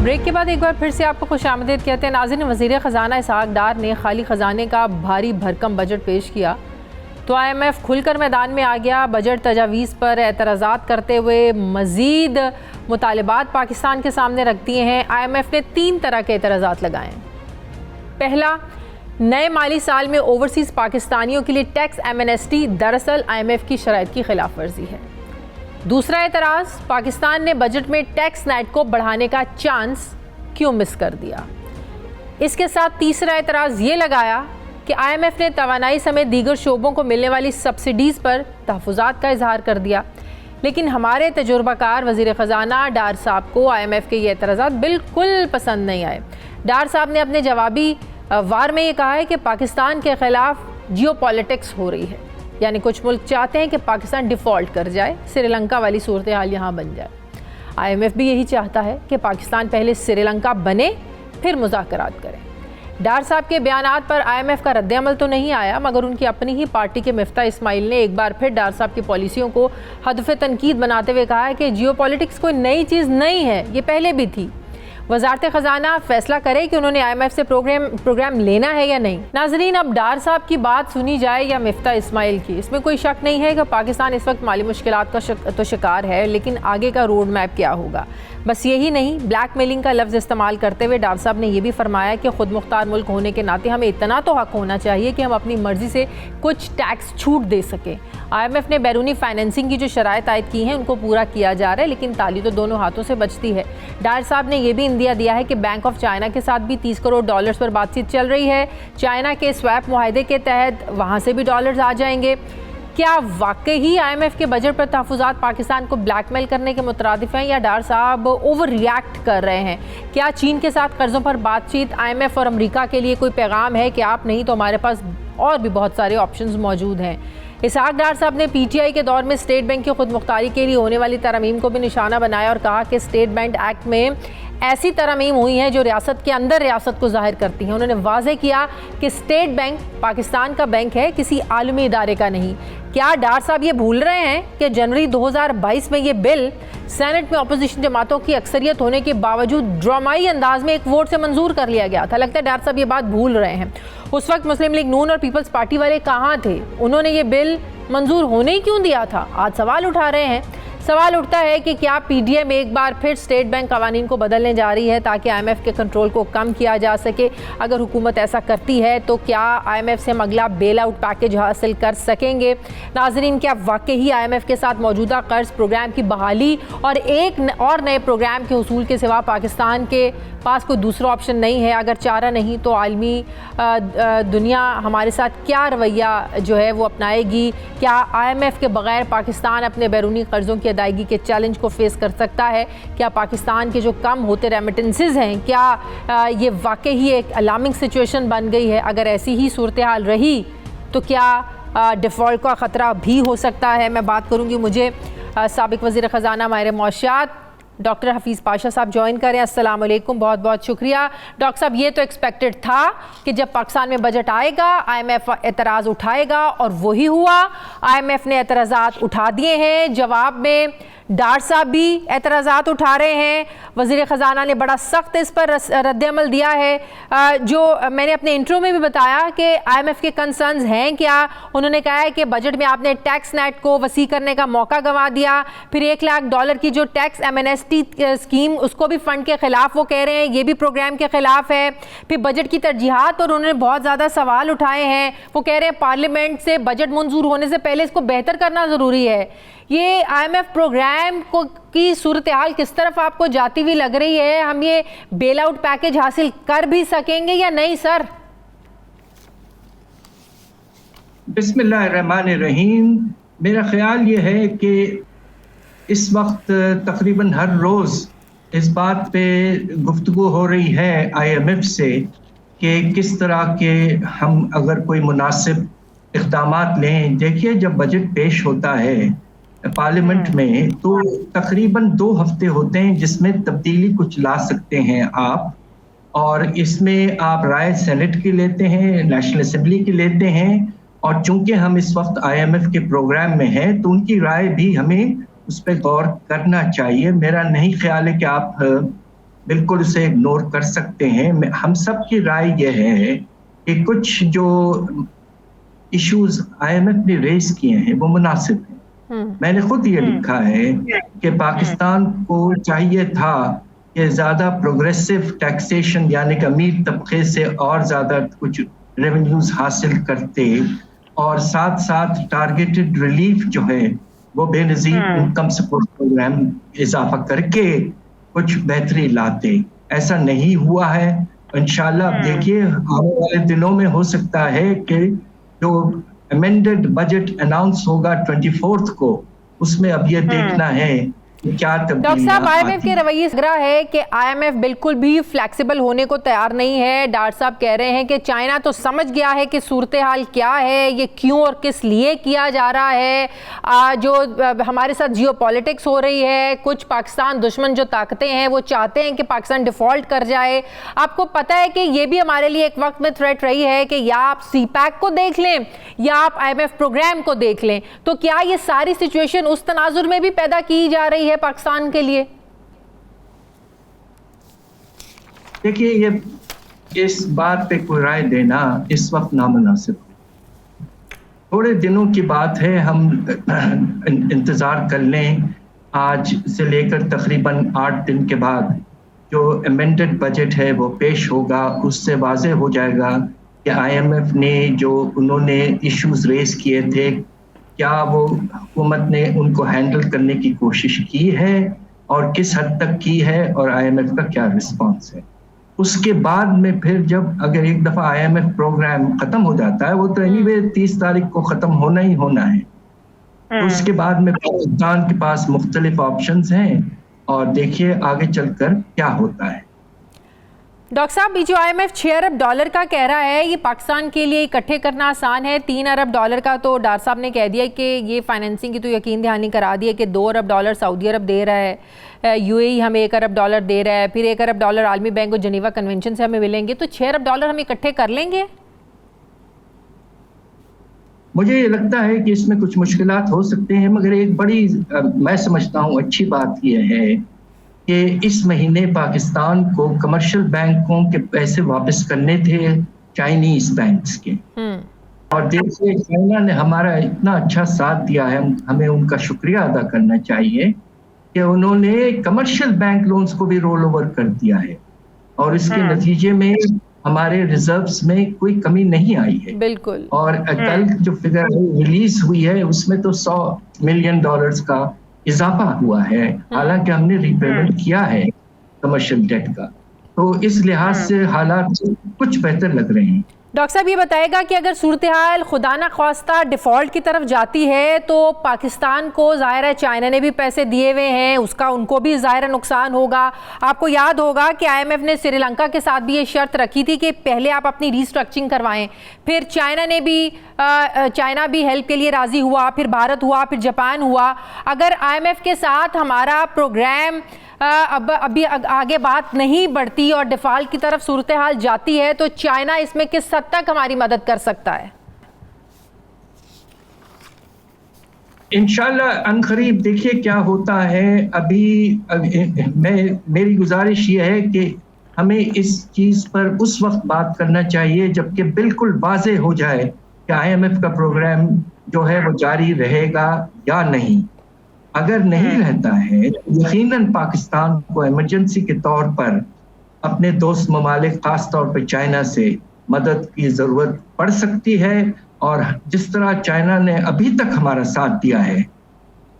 S1: ब्रेक के बाद एक बार फिर से आपको खुशामदीद कहते हैं नाज़रीन। वज़ीर ख़जाना इसहाक़ डार ने खाली ख़जाने का भारी भरकम बजट पेश किया तो IMF खुलकर मैदान में आ गया। बजट तजावीज़ पर एतराज़ात करते हुए मज़ीद मुतालिबात पाकिस्तान के सामने रख दिए हैं। IMF ने 3 तरह के एतराज़ात लगाए हैं। पहला, नए माली साल में ओवरसीज़ पाकिस्तानियों के लिए टैक्स एमनेस्टी दरअसल IMF की शराइत की खिलाफ वर्जी है। दूसरा एतराज़, पाकिस्तान ने बजट में टैक्स नेट को बढ़ाने का चांस क्यों मिस कर दिया। इसके साथ तीसरा एतराज़ ये लगाया कि IMF ने तवानाई समेत दीगर शोबों को मिलने वाली सब्सिडीज़ पर तहफ़्फ़ुज़ात का इजहार कर दिया। लेकिन हमारे तजुर्बाकार वज़ीर ख़जाना डार साहब को IMF के ये एतराज़ात बिल्कुल पसंद नहीं आए। डार साहब ने अपने जवाबी वार में ये कहा है कि पाकिस्तान के ख़िलाफ़ जियोपॉलिटिक्स हो रही है, यानी कुछ मुल्क चाहते हैं कि पाकिस्तान डिफ़ॉल्ट कर जाए, श्रीलंका वाली सूरत हाल यहाँ बन जाए। IMF भी यही चाहता है कि पाकिस्तान पहले श्रीलंका बने फिर मुज़ाकरात करें। डार साहब के बयानात पर IMF का रद्द-ए-अमल तो नहीं आया, मगर उनकी अपनी ही पार्टी के मिफ्ता इस्माइल ने एक बार फिर डार साहब की पॉलिसियों को हदफ तनकीद बनाते हुए कहा है कि जियोपॉलिटिक्स कोई नई चीज़ नहीं है, ये पहले भी थी। वज़ारत ख़जाना फैसला करे कि उन्होंने IMF से प्रोग्राम लेना है या नहीं। नाज़रीन, अब डार साहब की बात सुनी जाए या मिफ्ता इस्माइल की, इसमें कोई शक नहीं है कि पाकिस्तान इस वक्त माली मुश्किलात का तो शिकार है, लेकिन आगे का रोड मैप क्या होगा। बस यही नहीं, ब्लैकमेलिंग का लफ्ज़ इस्तेमाल करते हुए डार साहब ने यह भी फरमाया कि ख़ुद मुख्तार मुल्क होने के नाते हमें इतना तो हक़ होना चाहिए कि हम अपनी मर्ज़ी से कुछ टैक्स छूट दे सकें। IMF ने बैरूनी फाइनेंसिंग की जो शराइत आयद की हैं उनको पूरा किया जा रहा है, लेकिन ताली तो दोनों हाथों से बचती है। डार साहब ने यह भी इंदिया दिया है कि बैंक ऑफ चाइना के साथ भी $30 करोड़ पर बातचीत चल रही है। चाइना के स्वैप मुआहदे के तहत वहाँ से भी डॉलर्स आ जाएंगे। क्या वाकई IMF के बजट पर तहफ़्फ़ुज़ात पाकिस्तान को ब्लैकमेल करने के मुतरादिफ हैं, या डार साहब ओवर रिएक्ट कर रहे हैं? क्या चीन के साथ कर्ज़ों पर बातचीत IMF और अमेरिका के लिए कोई पैगाम है कि आप नहीं तो हमारे पास और भी बहुत सारे ऑप्शंस मौजूद हैं? इसहाक़ डार साहब ने PTI के दौर में स्टेट बैंक की खुद मुख्तारी के लिए होने वाली तरमीम को भी निशाना बनाया और कहा कि स्टेट बैंक एक्ट में ऐसी तरमीम हुई हैं जो रियासत के अंदर रियासत को जाहिर करती हैं। उन्होंने वाज़ेह किया कि स्टेट बैंक पाकिस्तान का बैंक है, किसी आलमी इदारे का नहीं। क्या डार साहब ये भूल रहे हैं कि जनवरी 2022 में ये बिल सेनेट में अपोजिशन जमातों की अक्सरियत होने के बावजूद ड्रामाई अंदाज में एक वोट से मंजूर कर लिया गया था? लगता है डार साहब ये बात भूल रहे हैं। उस वक्त मुस्लिम लीग नून और पीपल्स पार्टी वाले कहाँ थे? उन्होंने ये बिल मंजूर होने ही क्यों दिया था? आज सवाल उठा रहे हैं। सवाल उठता है कि क्या PDM एक बार फिर स्टेट बैंक कवानीन को बदलने जा रही है ताकि IMF के कंट्रोल को कम किया जा सके? अगर हुकूमत ऐसा करती है तो क्या IMF से हम अगला बेल आउट पैकेज हासिल कर सकेंगे? नाजरीन, क्या वाकई IMF के साथ मौजूदा कर्ज प्रोग्राम की बहाली और एक और नए प्रोग्राम के हुसूल के सिवा पाकिस्तान के पास कोई दूसरा ऑप्शन नहीं है? अगर चारा नहीं तो आलमी दुनिया हमारे साथ क्या रवैया जो है वो अपनाएगी? क्या IMF के बगैर पाकिस्तान अपने बैरूनी कर्ज़ों की अदायगी के चैलेंज को फेस कर सकता है? क्या पाकिस्तान के जो कम होते रेमिटेंसेस हैं, क्या ये वाकई ही एक अलार्मिंग सिचुएशन बन गई है? अगर ऐसी ही सूरत हाल रही तो क्या डिफ़ॉल्ट का ख़तरा भी हो सकता है? मैं बात करूँगी, मुझे साबिक़ वज़ीर ख़जाना माहिर मौशियात डॉक्टर हफीज़ पाशा साहब ज्वाइन करें। अस्सलाम वालेकुम, बहुत बहुत शुक्रिया। डॉक्टर साहब, ये तो एक्सपेक्टेड था कि जब पाकिस्तान में बजट आएगा IMF एतराज़ उठाएगा, और वही हुआ। IMF ने एतराज़ात उठा दिए हैं। जवाब में डार साहब भी एतराज़ात उठा रहे हैं। वज़ीर ख़जाना ने बड़ा सख्त इस पर रद्द-ए-अमल दिया है। जो मैंने अपने इंट्रो में भी बताया कि IMF के कंसर्न्स हैं क्या। उन्होंने कहा है कि बजट में आपने टैक्स नेट को वसी करने का मौका गंवा दिया, फिर $1 लाख की जो टैक्स एमनेस्टी स्कीम उसको भी फंड के खिलाफ वो कह रहे हैं, ये भी प्रोग्राम के खिलाफ है। फिर बजट की तरजीहात और उन्होंने बहुत ज़्यादा सवाल उठाए हैं। वो कह रहे हैं पार्लियामेंट से बजट मंजूर होने से पहले इसको बेहतर करना ज़रूरी है। ये IMF प्रोग्राम को की सूरत हाल किस तरफ आपको जाती हुई लग रही है? हम ये बेल आउट पैकेज हासिल कर भी सकेंगे या नहीं सर?
S4: बिस्मिल्लाहिर्रहमानिर्रहीम। मेरा ख्याल ये है कि इस वक्त तकरीबन हर रोज़ इस बात पे गुफ्तगू हो रही है IMF से कि किस तरह के हम अगर कोई मुनासिब इक़दामात लें। देखिए, जब बजट पेश होता है पार्लियामेंट में तो तकरीबन 2 हफ्ते होते हैं जिसमें तब्दीली कुछ ला सकते हैं आप, और इसमें आप राय सेनेट की लेते हैं, नेशनल असेंबली की लेते हैं, और चूंकि हम इस वक्त IMF के प्रोग्राम में हैं तो उनकी राय भी हमें उस पर गौर करना चाहिए। मेरा नहीं ख्याल है कि आप बिल्कुल उसे इग्नोर कर सकते हैं। हम सब की राय यह है कि कुछ जो इश्यूज IMF ने रेज किए हैं वो मुनासिब हैं। मैंने खुद ये लिखा है कि पाकिस्तान को चाहिए था कि ज़्यादा प्रोग्रेसिव टैक्सेशन यानी कि अमीर तबके से और ज़्यादा कुछ रेवेन्यूज हासिल करते, और साथ साथ टारगेटेड रिलीफ जो है वो बेनज़ीर इनकम सपोर्ट प्रोग्राम इजाफा करके कुछ बेहतरी लाते। ऐसा नहीं हुआ है। इंशाल्लाह देखिए आने वाले दिनों में हो सकता है कि जो अमेंडेड बजट अनाउंस होगा 24 को, उसमें अब ये देखना है क्या तब्दीली।
S1: डॉक्टर साहब, IMF के रवैये से लग रहा है कि IMF बिल्कुल भी फ्लेक्सिबल होने को तैयार नहीं है। डार साहब कह रहे हैं कि चाइना तो समझ गया है कि सूरत हाल क्या है, ये क्यों और किस लिए किया जा रहा है। जो हमारे साथ जियोपॉलिटिक्स हो रही है, कुछ पाकिस्तान दुश्मन जो ताकतें हैं वो चाहते हैं कि पाकिस्तान डिफ़ॉल्ट कर जाए। आपको पता है कि ये भी हमारे लिए एक वक्त में थ्रेट रही है कि या आप CPEC को देख लें या आप IMF प्रोग्राम को देख लें। तो क्या ये सारी सिचुएशन उस तनाजुर में भी पैदा की जा रही है पाकिस्तान के लिए?
S4: देखिए, ये इस बात पे कोई राय देना इस वक्त नामुनासिब है। थोड़े दिनों की बात है, हम इंतजार कर लें। आज से लेकर तकरीबन 8 दिन के बाद जो अमेंडेड बजट है वो पेश होगा, उससे वाज़ेह हो जाएगा कि IMF ने जो उन्होंने इश्यूज रेज किए थे, क्या वो हुकूमत ने उनको हैंडल करने की कोशिश की है और किस हद तक की है, और IMF का क्या रिस्पांस है। उसके बाद में फिर जब अगर एक दफ़ा IMF प्रोग्राम ख़त्म हो जाता है, वो तो एनीवे 30 तारीख को ख़त्म होना ही होना है, तो उसके बाद में पाकिस्तान के पास मुख्तलिफ ऑप्शंस हैं, और देखिए आगे चलकर क्या होता है।
S1: डॉक्टर साहब, जो IMF $6 अरब का कह रहा है, ये पाकिस्तान के लिए इकट्ठे करना आसान है। $3 अरब का तो डार साहब ने कह दिया कि ये फाइनेंसिंग की तो यकीन दहानी करा दी है कि $2 अरब सऊदी अरब दे रहा है, UAE हमें $1 अरब दे रहा है, फिर $1 अरब आलमी बैंक और जनीवा कन्वेंशन से हमें मिलेंगे। तो $6 अरब हम इकट्ठे कर लेंगे?
S4: मुझे ये लगता है कि इसमें कुछ मुश्किलात हो सकते हैं, मगर एक बड़ी मैं समझता हूँ अच्छी बात यह है कि इस महीने पाकिस्तान को कमर्शियल बैंकों के पैसे वापस करने थे चाइनीज बैंक्स के, और देखिए चाइना ने हमारा इतना अच्छा साथ दिया है, हमें उनका शुक्रिया अदा करना चाहिए कि उन्होंने कमर्शियल बैंक लोन्स को भी रोल ओवर कर दिया है, और इसके नतीजे में हमारे रिजर्व्स में कोई कमी नहीं आई है।
S1: बिल्कुल।
S4: और कल जो फिगर रिलीज हुई है उसमें तो $100 मिलियन का इजाफा हुआ है, हालांकि हमने रीपेमेंट किया है कमर्शियल डेट का, तो इस लिहाज से हालात कुछ बेहतर लग रहे हैं।
S1: डॉक्टर साहब, ये बताएगा कि अगर सूरत हाल खुदा ना ख्वास्ता डिफ़ॉल्ट की तरफ जाती है तो पाकिस्तान को ज़ाहिर है चाइना ने भी पैसे दिए हुए हैं, उसका उनको भी ज़ाहिर नुकसान होगा। आपको याद होगा कि IMF ने श्रीलंका के साथ भी ये शर्त रखी थी कि पहले आप अपनी रीस्ट्रक्चरिंग करवाएं, फिर चाइना भी हेल्प के लिए राज़ी हुआ, फिर भारत हुआ, फिर जापान हुआ। अगर IMF के साथ हमारा प्रोग्राम अभी आगे बात नहीं बढ़ती और डिफ़ॉल्ट की तरफ सूरत हाल जाती है तो चाइना इसमें किस हद तक हमारी मदद कर सकता है?
S4: इंशाल्लाह अनकरीब देखिए क्या होता है। मेरी गुजारिश ये है कि हमें इस चीज पर उस वक्त बात करना चाहिए जबकि बिल्कुल वाज़ेह हो जाए कि IMF का प्रोग्राम जो है वो जारी रहेगा या नहीं। अगर नहीं रहता है तो यकीनन पाकिस्तान को इमरजेंसी के तौर पर अपने दोस्त ममालिक खास तौर पर चाइना से मदद की जरूरत पड़ सकती है। और जिस तरह चाइना ने अभी तक हमारा साथ दिया है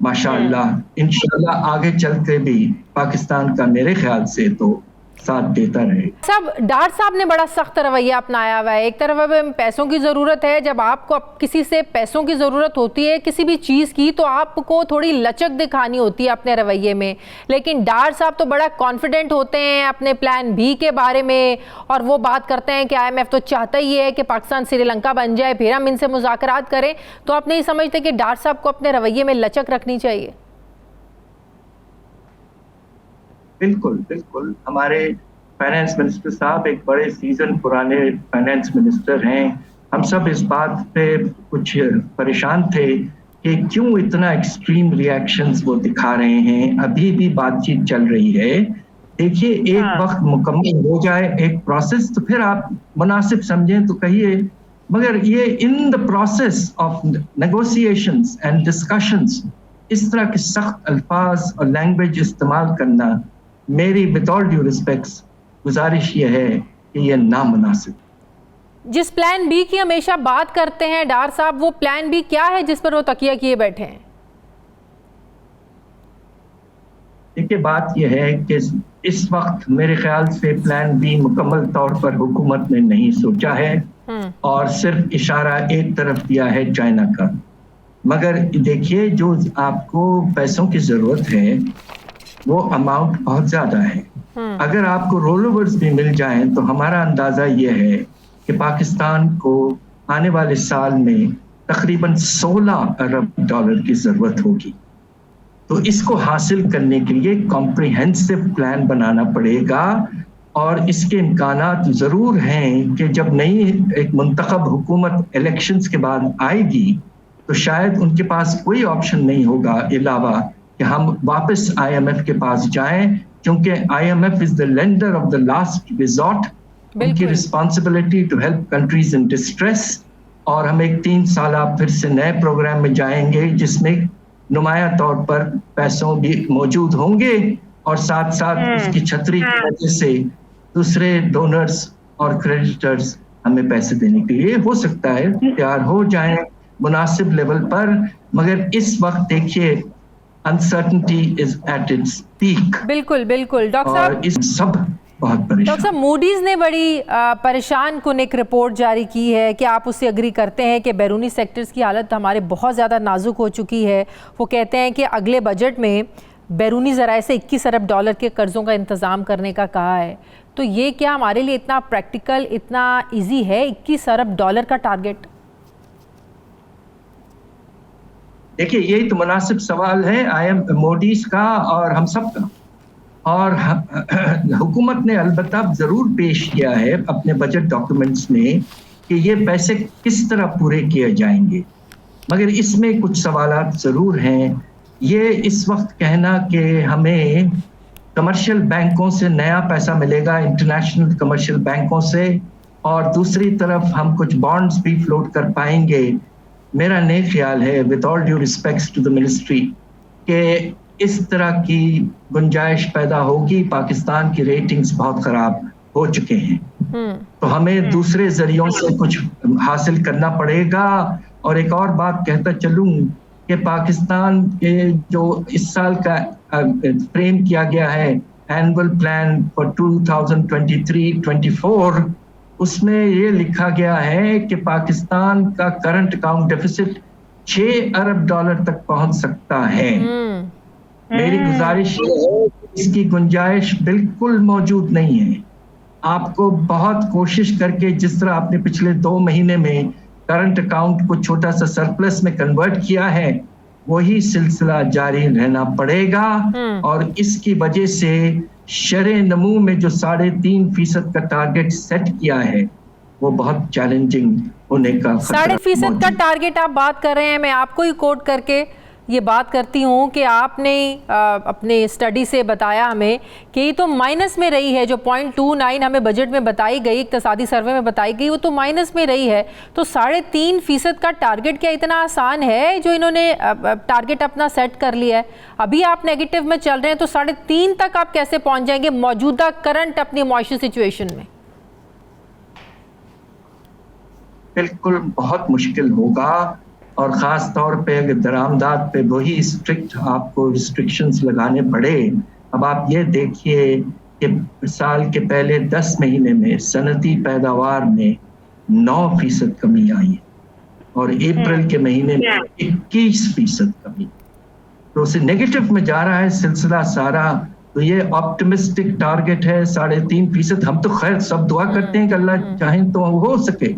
S4: माशाअल्लाह, इंशाअल्लाह आगे चल के भी पाकिस्तान का मेरे ख्याल से तो साथ देता रहे।
S1: सब डार साहब ने बड़ा सख्त रवैया अपनाया हुआ है। एक तरफ पैसों की ज़रूरत है, जब आपको किसी से पैसों की ज़रूरत होती है किसी भी चीज़ की तो आपको थोड़ी लचक दिखानी होती है अपने रवैये में। लेकिन डार साहब तो बड़ा कॉन्फिडेंट होते हैं अपने प्लान बी के बारे में, और वो बात करते हैं कि IMF तो चाहता ही है कि पाकिस्तान श्रीलंका बन जाए, फिर हम इनसे मुज़ाकरात करें। तो आप नहीं समझते कि डार साहब को अपने रवैये में लचक रखनी चाहिए?
S4: बिल्कुल बिल्कुल, हमारे फाइनेंस मिनिस्टर साहब एक बड़े सीजन पुराने फाइनेंस मिनिस्टर हैं। हम सब इस बात पे कुछ परेशान थे कि क्यों इतना एक्सट्रीम रिएक्शंस वो दिखा रहे हैं। अभी भी बातचीत चल रही है। देखिए एक वक्त मुकम्मल हो जाए एक प्रोसेस तो फिर आप मुनासिब समझें तो कहिए, मगर ये in the process of negotiations and discussions इस तरह के सख्त अल्फाज और लैंग्वेज इस्तेमाल करना मेरी विद ऑल ड्यू रिस्पेक्ट्स गुजारिश ये है कि ये नामुनासिब।
S1: जिस प्लान बी की हमेशा बात करते हैं डार साहब, वो प्लान बी क्या है जिस पर वो तकिया किए बैठे हैं?
S4: देखिए बात यह है कि इस वक्त मेरे ख्याल से प्लान बी मुकम्मल तौर पर हुकूमत ने नहीं सोचा है और सिर्फ इशारा एक तरफ दिया है चाइना का। मगर देखिए जो आपको पैसों की जरूरत है वो अमाउंट बहुत ज्यादा है। अगर आपको रोल ओवर्स भी मिल जाएं तो हमारा अंदाजा ये है कि पाकिस्तान को आने वाले साल में तकरीबन 16 अरब डॉलर की जरूरत होगी। तो इसको हासिल करने के लिए कॉम्प्रिहेंसिव प्लान बनाना पड़ेगा और इसके इम्कानात जरूर हैं कि जब नई एक मुंतखब हुकूमत इलेक्शंस के बाद आएगी तो शायद उनके पास कोई ऑप्शन नहीं होगा अलावा कि हम वापस IMF के पास जाएं, क्योंकि IMF is the lender of the last resort. उनकी responsibility to help countries in distress. और हम एक 3 साल फिर से नए प्रोग्राम में जाएंगे जिसमें नुमाया तौर पर पैसों भी मौजूद होंगे और साथ साथ उसकी छतरी की वजह से दूसरे डोनर्स और क्रेडिटर्स हमें पैसे देने के लिए हो सकता है तैयार हो जाएं मुनासिब लेवल पर। मगर इस वक्त देखिए uncertainty is at its peak.
S1: बिल्कुल बिल्कुल डॉक्टर साहब,
S4: इस सब बहुत परेशान।
S1: डॉक्टर साहब, मूडीज ने बड़ी परेशान कुन एक रिपोर्ट जारी की है कि आप उससे अग्री करते हैं कि बैरूनी सेक्टर्स की हालत हमारे बहुत ज़्यादा नाजुक हो चुकी है। वो कहते हैं कि अगले बजट में बैरूनी ज़राए से 21 अरब डॉलर के कर्ज़ों का इंतज़ाम करने का कहा है। तो ये क्या हमारे लिए इतना प्रैक्टिकल, इतना ईजी है 21 अरब डॉलर का टारगेट?
S4: देखिए यही तो मुनासिब सवाल है मोदीज का और हम सब का। और हुकूमत ने अलबत्ता ज़रूर पेश किया है अपने बजट डॉक्यूमेंट्स में कि ये पैसे किस तरह पूरे किए जाएंगे, मगर इसमें कुछ सवालात ज़रूर हैं। ये इस वक्त कहना कि हमें कमर्शियल बैंकों से नया पैसा मिलेगा, इंटरनेशनल कमर्शियल बैंकों से, और दूसरी तरफ हम कुछ बॉन्ड्स भी फ्लोट कर पाएंगे, मेरा नहीं ख्याल है with all due respects to the ministry कि इस तरह की गुंजाइश पैदा होगी। पाकिस्तान की रेटिंग्स बहुत खराब हो चुके हैं, तो हमें दूसरे जरियों से कुछ हासिल करना पड़ेगा। और एक और बात कहता चलूं कि पाकिस्तान के जो इस साल का फ्रेम किया गया है एनुअल प्लान फॉर 2023-24, उसमें ये लिखा गया है कि पाकिस्तान का करंट अकाउंट डेफिसिट 6 अरब डॉलर तक पहुंच सकता है। मेरी गुजारिश ये है कि इसकी गुंजाइश बिल्कुल मौजूद नहीं है। आपको बहुत कोशिश करके जिस तरह आपने पिछले 2 महीने में करंट अकाउंट को छोटा सा सरप्लस में कन्वर्ट किया है, वही सिलसिला जारी रहना पड़ेगा। और इसकी वजह से शरे नमू में जो 3.5% का टारगेट सेट किया है वो बहुत चैलेंजिंग होने का
S1: 3.5% का टारगेट आप बात कर रहे हैं, मैं आपको ही कोट करके ये बात करती हूँ कि आपने अपने स्टडी से बताया हमें कि ये तो माइनस में रही है, जो 0.29 हमें बजट में बताई गई, इक़्तिसादी सर्वे में बताई गई, वो तो माइनस में रही है। तो 3.5% का टारगेट क्या इतना आसान है जो इन्होंने टारगेट अपना सेट कर लिया है? अभी आप नेगेटिव में चल रहे हैं, तो 3.5 तक आप कैसे पहुँच जाएंगे मौजूदा करंट अपनी मुआशी सिचुएशन में?
S4: बिल्कुल बहुत मुश्किल होगा, और ख़ास तौर पे अगर दरामदात पे वही स्ट्रिक्ट आपको रिस्ट्रिक्शंस लगाने पड़े। अब आप ये देखिए कि साल के पहले 10 महीने में सनती पैदावार में 9% कमी आई और अप्रैल के महीने में 21% कमी, तो उसे नेगेटिव में जा रहा है सिलसिला सारा। तो ये ऑप्टिमिस्टिक टारगेट है 3.5%। हम तो खैर सब दुआ करते हैं कि अल्लाह चाहे तो हो सके,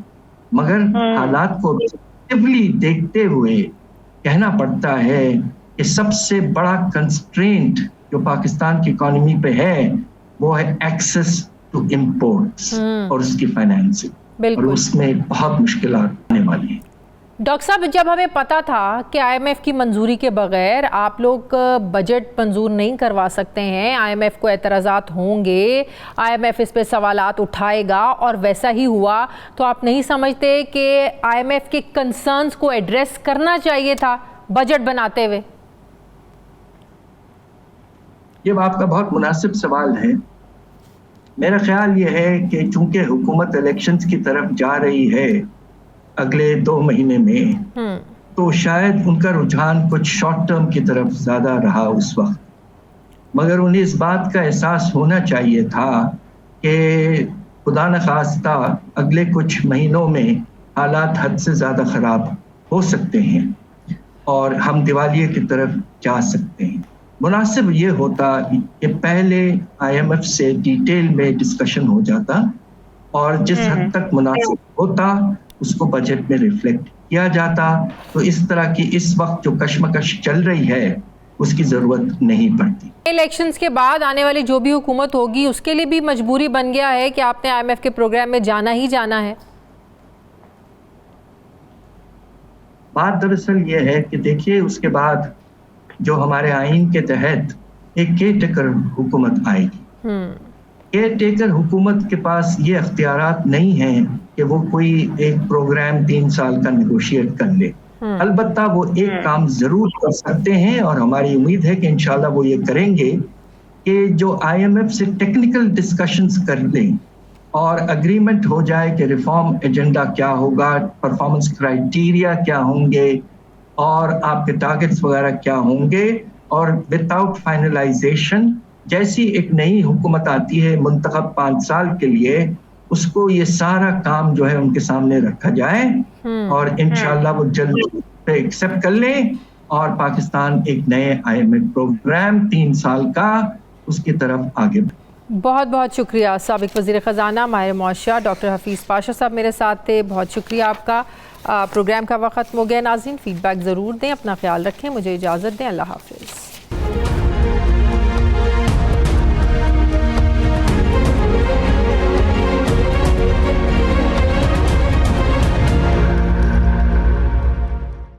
S4: मगर हालात को देखते हुए कहना पड़ता है कि सबसे बड़ा कंस्ट्रेंट जो पाकिस्तान की इकोनॉमी पे है वो है एक्सेस टू इंपोर्ट्स और उसकी फाइनेंसिंग, और उसमें बहुत मुश्किल आने वाली है।
S1: डॉक्टर साहब, जब हमें पता था कि IMF की मंजूरी के बगैर आप लोग बजट मंजूर नहीं करवा सकते हैं, IMF को एतराज़ात होंगे, IMF इस पे सवालात उठाएगा और वैसा ही हुआ, तो आप नहीं समझते कि IMF के कंसर्न्स को एड्रेस करना चाहिए था बजट बनाते हुए?
S4: ये आपका बहुत मुनासिब सवाल है। मेरा ख्याल ये है कि चूंकि हुकूमत इलेक्शंस की तरफ जा रही है अगले 2 महीने में, तो शायद उनका रुझान कुछ शॉर्ट टर्म की तरफ ज्यादा रहा उस वक्त, मगर उन्हें इस बात का एहसास होना चाहिए था कि खुदा न खास्ता अगले कुछ महीनों में हालात हद से ज्यादा खराब हो सकते हैं और हम दिवालिये की तरफ जा सकते हैं। मुनासिब ये होता कि पहले IMF से डिटेल में डिस्कशन हो जाता और जिस हद तक मुनासिब होता उसको बजट में रिफ्लेक्ट किया जाता, तो इस तरह की इस वक्त जो कशमकश चल रही है उसकी जरूरत नहीं पड़ती।
S1: इलेक्शंस के बाद आने वाली जो भी हुकूमत होगी उसके लिए भी मजबूरी बन गया है कि आपने IMF के प्रोग्राम में जाना ही जाना है।
S4: बात दरअसल ये है कि देखिए उसके बाद जो हमारे आइन के तहत एक केयरटेकर हुकूमत आएगी। केयरटेकर हुकूमत के पास ये अख्तियारात नहीं हैं कि वो कोई एक प्रोग्राम 3 साल का नेगोशिएट कर ले। अलबत्ता वो एक काम जरूर कर सकते हैं और हमारी उम्मीद है कि इंशाल्लाह वो ये करेंगे कि जो IMF से टेक्निकल डिस्कशंस कर लें और अग्रीमेंट हो जाए कि रिफॉर्म एजेंडा क्या होगा, परफॉर्मेंस क्राइटेरिया क्या होंगे और आपके टारगेट्स वगैरह क्या होंगे, और विदाउट फाइनलाइजेशन जैसी एक नई हुकूमत आती है मुंतखब 5 साल के लिए, उसको ये सारा काम जो है उनके सामने रखा जाए और इंशाल्लाह वो जल्दी पे एक्सेप्ट कर लें और पाकिस्तान एक नए IMF प्रोग्राम 3 साल का उसकी तरफ आगे बढ़े।
S1: बहुत बहुत शुक्रिया। साबिक वज़ीर ख़जाना माहिर मुआशा डॉक्टर हफीज़ पाशा साहब मेरे साथ थे, बहुत शुक्रिया आपका। प्रोग्राम का वक्त ख़त्म हो गया। नाज़रीन, फीडबैक ज़रूर दें, अपना ख्याल रखें, मुझे इजाज़त दें, अल्लाह हाफ़िज़।